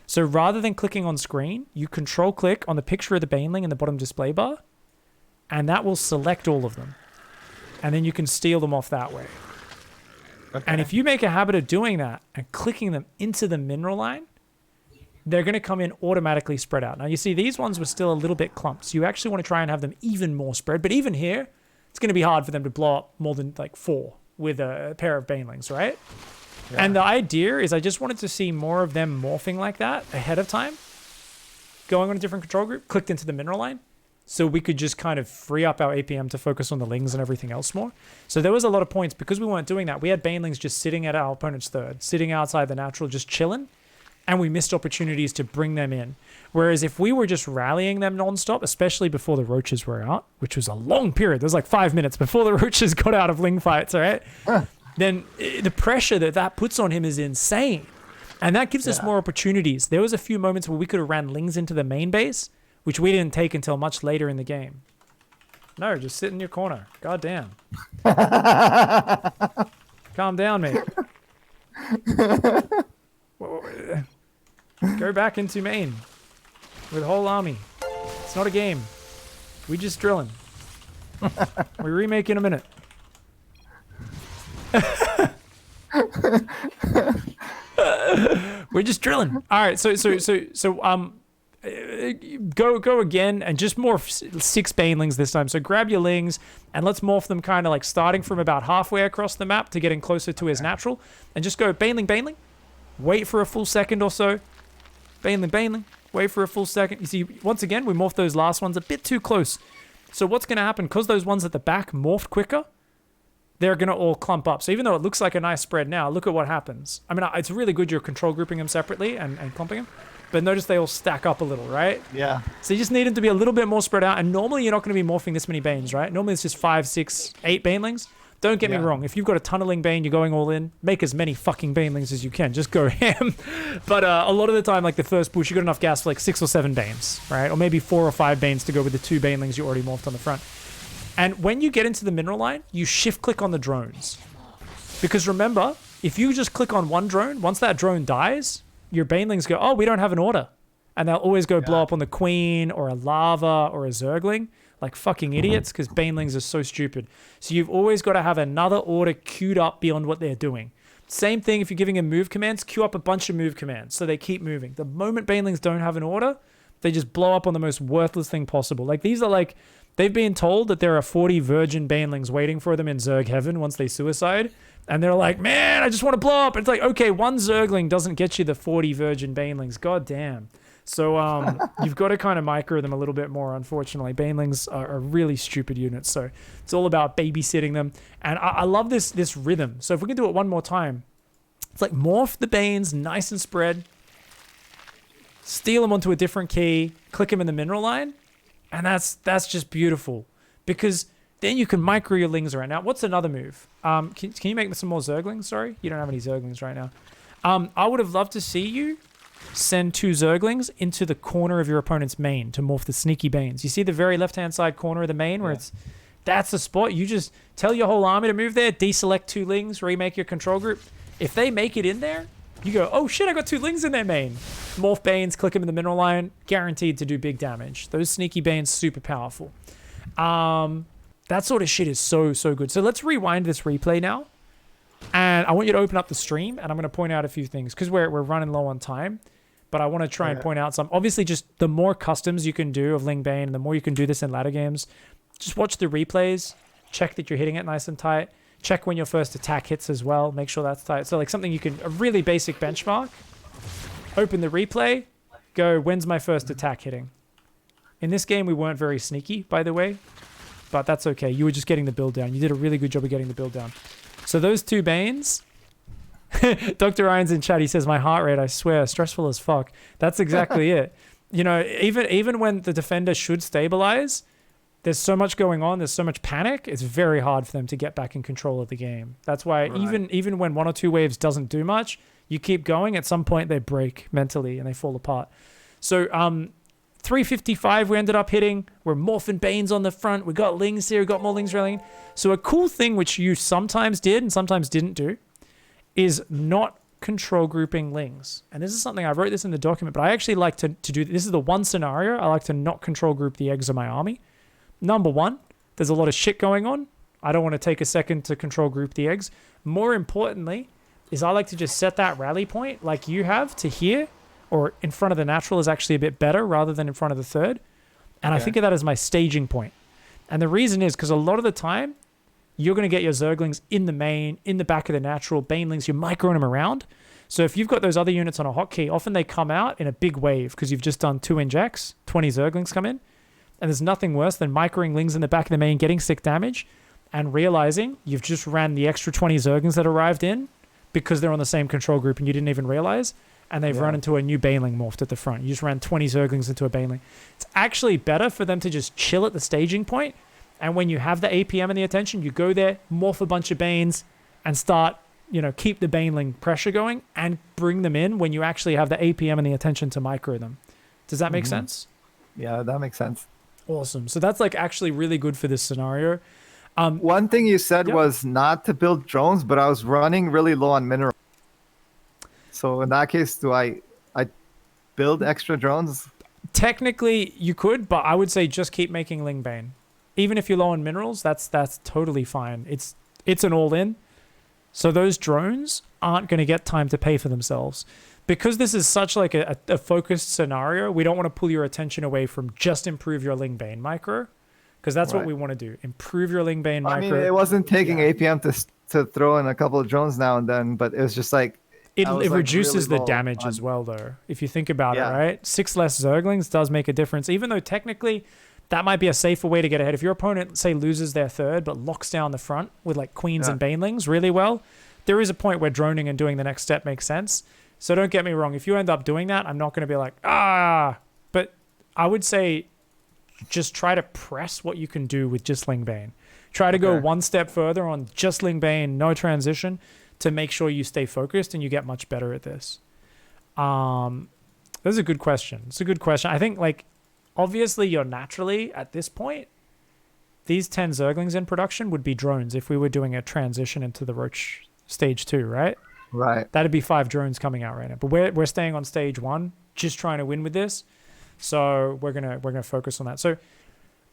So rather than clicking on screen, you control click on the picture of the Baneling in the bottom display bar, and that will select all of them. And then you can steal them off that way. Okay. And if you make a habit of doing that and clicking them into the mineral line, they're going to come in automatically spread out. Now, you see, these ones were still a little bit clumped. So you actually want to try and have them even more spread. But even here, it's going to be hard for them to blow up more than like 4 with a pair of banelings, right? Yeah. And the idea is I just wanted to see more of them morphing like that ahead of time, going on a different control group, clicked into the mineral line, so we could just kind of free up our APM to focus on the lings and everything else more. So there was a lot of points, because we weren't doing that. We had banelings just sitting at our opponent's third, sitting outside the natural, just chilling, and we missed opportunities to bring them in. Whereas if we were just rallying them nonstop, especially before the roaches were out, which was a long period, there was like 5 minutes before the roaches got out of ling fights, all right? Then the pressure that puts on him is insane. And that gives us more opportunities. There was a few moments where we could have ran lings into the main base, which we didn't take until much later in the game. No, just sit in your corner. God damn. Calm down, mate. Go back into main with whole army. It's not a game. We just drilling. We remake in a minute. We're just drilling. All right, so go again, and just morph 6 banelings this time. So grab your lings and let's morph them kind of like starting from about halfway across the map to getting closer to his natural, and just go baneling. Wait for a full second or so. Baneling. Wait for a full second. You see, once again, we morphed those last ones a bit too close. So what's going to happen, because those ones at the back morphed quicker, they're going to all clump up. So even though it looks like a nice spread now, look at what happens. I mean, it's really good you're control grouping them separately and clumping them. But notice they all stack up a little, right? Yeah. So you just need them to be a little bit more spread out. And normally you're not going to be morphing this many banes, right? Normally it's just 5, 6, 8 banelings. Don't get me wrong. If you've got a tunneling bane, you're going all in. Make as many fucking banelings as you can. Just go ham. But a lot of the time, like the first push, you got enough gas for like 6 or 7 banes, right? Or maybe 4 or 5 banes to go with the 2 banelings you already morphed on the front. And when you get into the mineral line, you shift click on the drones. Because remember, if you just click on one drone, once that drone dies, your banelings go, oh, we don't have an order. And they'll always go blow up on the queen or a lava or a zergling, like fucking idiots, because banelings are so stupid. So you've always got to have another order queued up beyond what they're doing. Same thing if you're giving them move commands, queue up a bunch of move commands so they keep moving. The moment banelings don't have an order, they just blow up on the most worthless thing possible. Like these are like, they've been told that there are 40 virgin banelings waiting for them in Zerg Heaven once they suicide. And they're like, man, I just want to blow up. It's like, okay, one Zergling doesn't get you the 40 virgin banelings. God damn. So you've got to kind of micro them a little bit more, unfortunately. Banelings are really stupid units. So it's all about babysitting them. And I love this rhythm. So if we can do it one more time, it's like morph the banes nice and spread. Steal them onto a different key. Click them in the mineral line. And that's just beautiful, because then you can micro your lings around. Now, what's another move? Can you make some more Zerglings? Sorry, you don't have any Zerglings right now. I would have loved to see you send 2 Zerglings into the corner of your opponent's main to morph the sneaky banes. You see the very left-hand side corner of the main where that's the spot. You just tell your whole army to move there, deselect 2 lings, remake your control group. If they make it in there, you go, oh shit, I got 2 lings in their main. Morph banes, click them in the mineral line, guaranteed to do big damage. Those sneaky banes, super powerful. That sort of shit is so good. So let's rewind this replay now. And I want you to open up the stream, and I'm going to point out a few things, because we're running low on time. But I want to try and point out some. Obviously, just the more customs you can do of Ling Bane, and the more you can do this in ladder games, just watch the replays, check that you're hitting it nice and tight, check when your first attack hits as well, make sure that's tight. So like something you can, a really basic benchmark, open the replay, go, when's my first attack hitting? In this game, we weren't very sneaky, by the way, but that's okay. You were just getting the build down. You did a really good job of getting the build down. So those 2 banes, Dr. Ryan's in chat, he says, my heart rate, I swear, stressful as fuck. That's exactly it. You know, even when the defender should stabilize, there's so much going on, there's so much panic, it's very hard for them to get back in control of the game. That's why even when 1 or 2 waves doesn't do much, you keep going, at some point they break mentally and they fall apart. So 355 we ended up hitting. We're morphing banes on the front. We got lings here, we got more lings railing. So a cool thing which you sometimes did and sometimes didn't do is not control grouping lings. And this is something, I wrote this in the document, but I actually like to do, this is the one scenario I like to not control group the eggs of my army. Number 1, there's a lot of shit going on. I don't want to take a second to control group the eggs. More importantly, is I like to just set that rally point like you have to here, or in front of the natural is actually a bit better rather than in front of the third. And I think of that as my staging point. And the reason is because a lot of the time, you're going to get your Zerglings in the main, in the back of the natural, Banelings, you're microing them around. So if you've got those other units on a hotkey, often they come out in a big wave because you've just done 2 injects, 20 Zerglings come in. And there's nothing worse than microing Lings in the back of the main, getting sick damage, and realizing you've just ran the extra 20 Zerglings that arrived in because they're on the same control group and you didn't even realize. And they've run into a new Baneling morphed at the front. You just ran 20 Zerglings into a Baneling. It's actually better for them to just chill at the staging point. And when you have the APM and the attention, you go there, morph a bunch of Banes, and start, keep the Baneling pressure going and bring them in when you actually have the APM and the attention to micro them. Does that make sense? Yeah, that makes sense. Awesome. So that's like actually really good for this scenario. One thing you said was not to build drones, but I was running really low on mineral. So in that case, do I build extra drones? Technically, you could, but I would say just keep making Lingbane. Even if you're low on minerals, that's totally fine. It's an all-in. So those drones aren't going to get time to pay for themselves. Because this is such like a focused scenario, we don't want to pull your attention away from just improve your Lingbane micro. Because that's what we want to do. Improve your Lingbane micro. I mean, it wasn't taking APM to throw in a couple of drones now and then, but it was just like... It reduces the damage as well, though. If you think about it, right? 6 less Zerglings does make a difference. Even though technically that might be a safer way to get ahead. If your opponent, say, loses their third but locks down the front with like Queens and Banelings really well, there is a point where droning and doing the next step makes sense. So don't get me wrong. If you end up doing that, I'm not going to be like, But I would say just try to press what you can do with just Lingbane. Try to go one step further on just Lingbane, no transition, to make sure you stay focused and you get much better at this. That's a good question. It's a good question. I think, like, obviously you're naturally, at this point, these 10 Zerglings in production would be drones if we were doing a transition into the Roach stage 2, right? Right. That'd be 5 drones coming out right now. But we're staying on stage 1, just trying to win with this. So we're gonna focus on that. So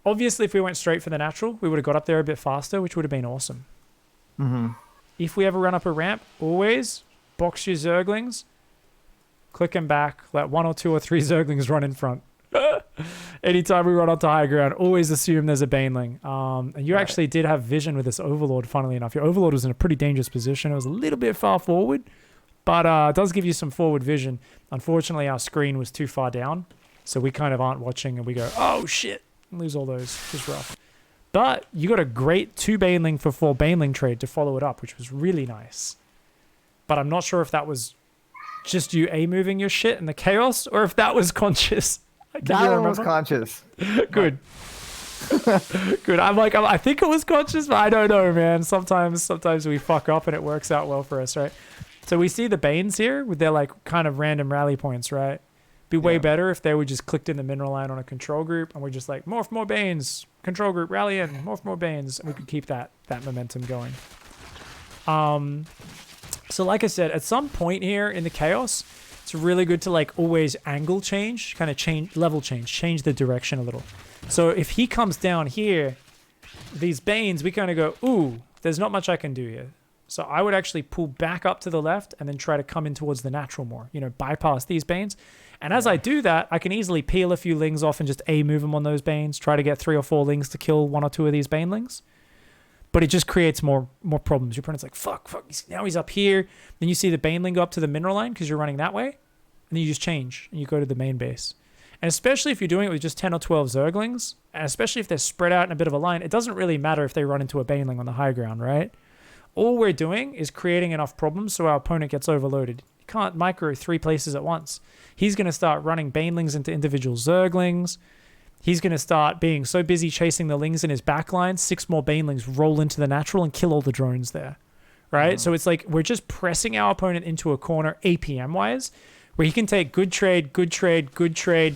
obviously if we went straight for the natural, we would have got up there a bit faster, which would have been awesome. Mm-hmm. If we ever run up a ramp, always box your Zerglings, click them back, let 1 or 2 or 3 Zerglings run in front. Anytime we run onto high ground, always assume there's a Baneling. And you actually did have vision with this Overlord, funnily enough. Your Overlord was in a pretty dangerous position. It was a little bit far forward, but it does give you some forward vision. Unfortunately, our screen was too far down, so we kind of aren't watching and we go, oh shit, and lose all those. Just rough. But you got a great 2 Baneling for 4 Baneling trade to follow it up, which was really nice. But I'm not sure if that was just you A-moving your shit in the chaos or if that was conscious. That one was conscious. Good. Good. I think it was conscious, but I don't know, man. Sometimes we fuck up and it works out well for us, right? So we see the Banes here with their like kind of random rally points, right? Be way better if they were just clicked in the mineral line on a control group and we're just like, morph more Banes, control group, rally in, morph more Banes, and we could keep that momentum going. So like I said, at some point here in the chaos, it's really good to like always angle change, kind of level change the direction a little. So if he comes down here, these Banes, we kind of go, ooh, there's not much I can do here. So I would actually pull back up to the left and then try to come in towards the natural more, bypass these Banes. And as I do that, I can easily peel a few Lings off and just A-move them on those Banes, try to get 3 or 4 Lings to kill 1 or 2 of these Banelings. But it just creates more problems. Your opponent's like, fuck, now he's up here. Then you see the Baneling go up to the mineral line because you're running that way. And then you just change and you go to the main base. And especially if you're doing it with just 10 or 12 Zerglings, and especially if they're spread out in a bit of a line, it doesn't really matter if they run into a Baneling on the high ground, right? All we're doing is creating enough problems so our opponent gets overloaded. You can't micro 3 places at once. He's going to start running Banelings into individual Zerglings. He's going to start being so busy chasing the Lings in his backline, 6 more Banelings roll into the natural and kill all the drones there, right? So it's like we're just pressing our opponent into a corner APM-wise, where he can take good trade,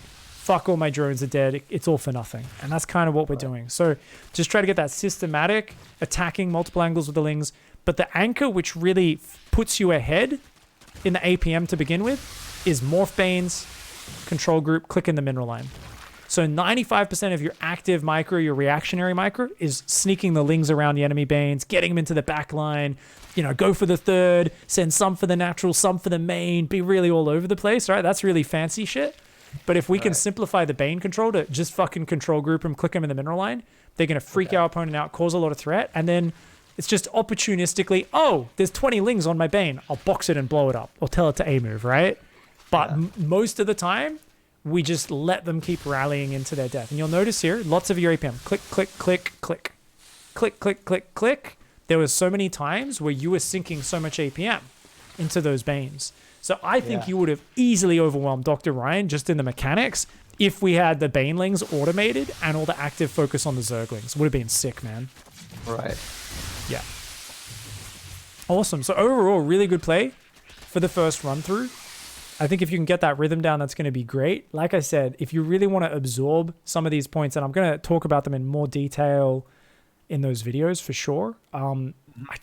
fuck, all my drones are dead, it's all for nothing. And that's kind of what we're doing. So just try to get that systematic, attacking multiple angles with the Lings. But the anchor, which really puts you ahead in the APM to begin with, is Morph Banes, control group, click in the mineral line. So 95% of your active micro, your reactionary micro, is sneaking the lings around the enemy banes, getting them into the back line, go for the third, send some for the natural, some for the main, be really all over the place, right? That's really fancy shit. But if we can simplify the bane control to just fucking control group them, click them in the mineral line, they're going to freak our opponent out, cause a lot of threat, and then it's just opportunistically, oh, there's 20 lings on my bane, I'll box it and blow it up, or tell it to A move, right? But most of the time, we just let them keep rallying into their death. And you'll notice here, lots of your APM. Click, click, click, click. Click, click, click, click. There was so many times where you were sinking so much APM into those banes. So I think you would have easily overwhelmed Dr. Ryan just in the mechanics if we had the banelings automated and all the active focus on the zerglings. Would have been sick, man. Right. Yeah. Awesome. So overall, really good play for the first run through. I think if you can get that rhythm down, that's going to be great. Like I said, if you really want to absorb some of these points, and I'm going to talk about them in more detail in those videos for sure. I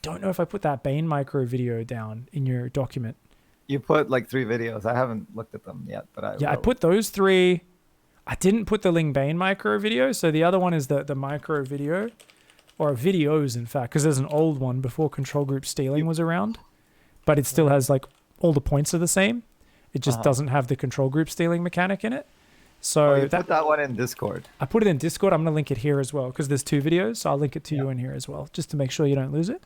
don't know if I put that Bane micro video down in your document. You put like 3 videos. I haven't looked at them yet, but I put those 3. I didn't put the Ling Bane micro video. So the other one is the micro video, or videos, in fact, because there's an old one before control group stealing was around, but it still has like all the points are the same. It just doesn't have the control group stealing mechanic in it. So you put that one in Discord. I put it in Discord. I'm going to link it here as well because there's 2 videos. So I'll link it to you in here as well, just to make sure you don't lose it.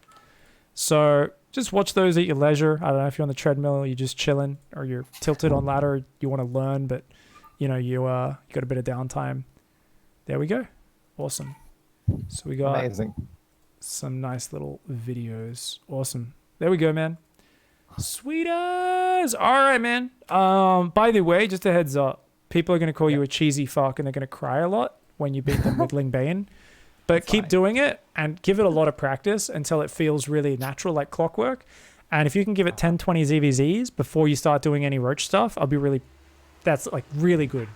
So just watch those at your leisure. I don't know if you're on the treadmill or you're just chilling or you're tilted on ladder. You want to learn, but you got a bit of downtime. There we go. Awesome. So we got some nice little videos. Awesome. There we go, man. Sweet as. All right, man. By the way, just a heads up, people are going to call you a cheesy fuck and they're going to cry a lot when you beat them with Ling Bane. But keep doing it and give it a lot of practice until it feels really natural, like clockwork. And if you can give it 10, 20 ZvZs before you start doing any roach stuff, that's like really good.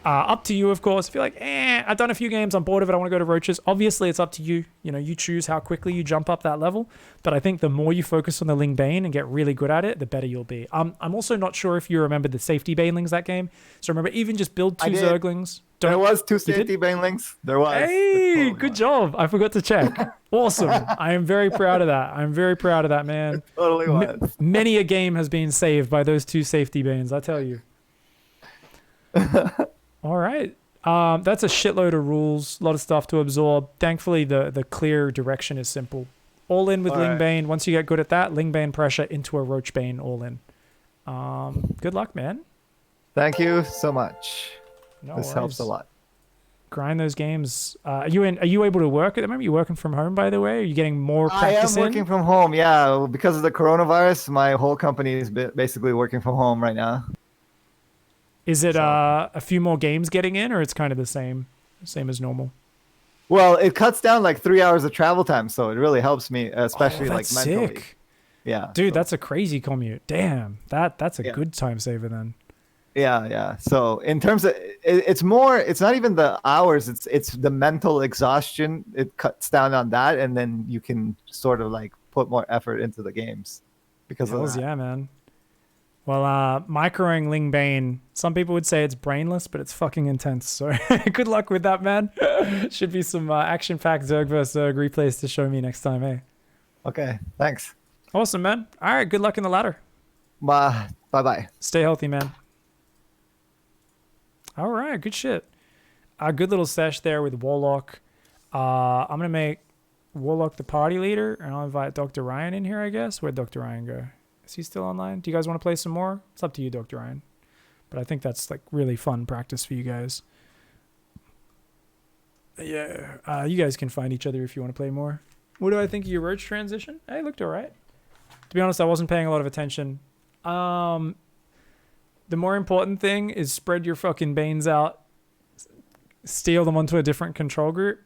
Up to you, of course. If you're like, I've done a few games, I'm bored of it, I want to go to roaches. Obviously, it's up to you. You choose how quickly you jump up that level. But I think the more you focus on the Ling Bane and get really good at it, the better you'll be. I'm also not sure if you remember the safety banelings that game. So remember, even just build 2 zerglings. There was 2 safety banelings. There was. Hey, good job. I forgot to check. Awesome. I am very proud of that. I'm very proud of that, man. It totally was. Many a game has been saved by those 2 safety banes, I tell you. All right. That's a shitload of rules, a lot of stuff to absorb. Thankfully, the clear direction is simple. All in with Ling Bane. Once you get good at that, Ling Bane pressure into a Roach Bane all in. Good luck, man. Thank you so much. No this worries. helps a lot. Grind those games. Are you able to work at the moment? You working from home, by the way? Are you getting more practice I am working from home, yeah. Because of the coronavirus, my whole company is basically working from home right now. Is it a few more games getting in, or it's kind of the same as normal? Well, it cuts down like 3 hours of travel time, so it really helps me, especially like mentally. Sick. Yeah, dude, that's a crazy commute. Damn, that's a good time saver then. Yeah. So in terms of, it's not even the hours, it's the mental exhaustion. It cuts down on that, and then you can sort of like put more effort into the games because of that. Yeah, man. Well, microing Ling Bane, some people would say it's brainless, but it's fucking intense. So good luck with that, man. Should be some action-packed Zerg vs. Zerg replays to show me next time, eh? Okay, thanks. Awesome, man. All right, good luck in the ladder. Bye-bye. Stay healthy, man. All right, good shit. Good little sesh there with Warlock. I'm going to make Warlock the party leader, and I'll invite Dr. Ryan in here, I guess. Where'd Dr. Ryan go? Is he still online? Do you guys want to play some more? It's up to you, Dr. Ryan. But I think that's like really fun practice for you guys. Yeah, you guys can find each other if you want to play more. What do I think of your Roach transition? It looked all right. To be honest, I wasn't paying a lot of attention. The more important thing is spread your fucking Banes out. Steal them onto a different control group.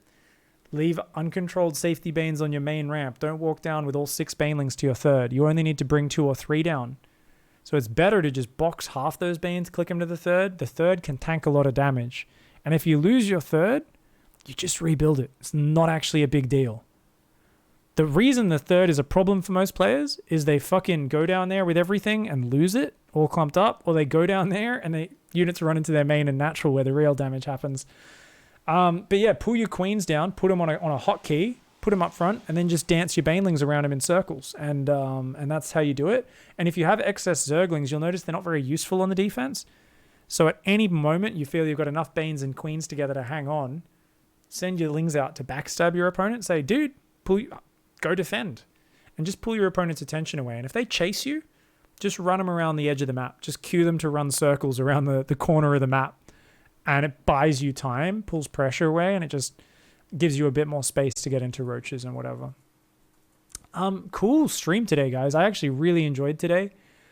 Leave uncontrolled safety Banes on your main ramp. Don't walk down with all 6 Banelings to your third. You only need to bring 2 or 3 down. So it's better to just box half those Banes, click them to the third. The third can tank a lot of damage. And if you lose your third, you just rebuild it. It's not actually a big deal. The reason the third is a problem for most players is they fucking go down there with everything and lose it all clumped up, or they go down there and they units run into their main and natural where the real damage happens. But yeah, pull your queens down, put them on a hotkey, put them up front, and then just dance your banelings around them in circles. And that's how you do it. And if you have excess zerglings, you'll notice they're not very useful on the defense. So at any moment you feel you've got enough banes and queens together to hang on, send your lings out to backstab your opponent. Say, dude, go defend. And just pull your opponent's attention away. And if they chase you, just run them around the edge of the map. Just cue them to run circles around the corner of the map. And it buys you time, pulls pressure away, and it just gives you a bit more space to get into roaches and whatever. Cool stream today, guys. I actually really enjoyed today.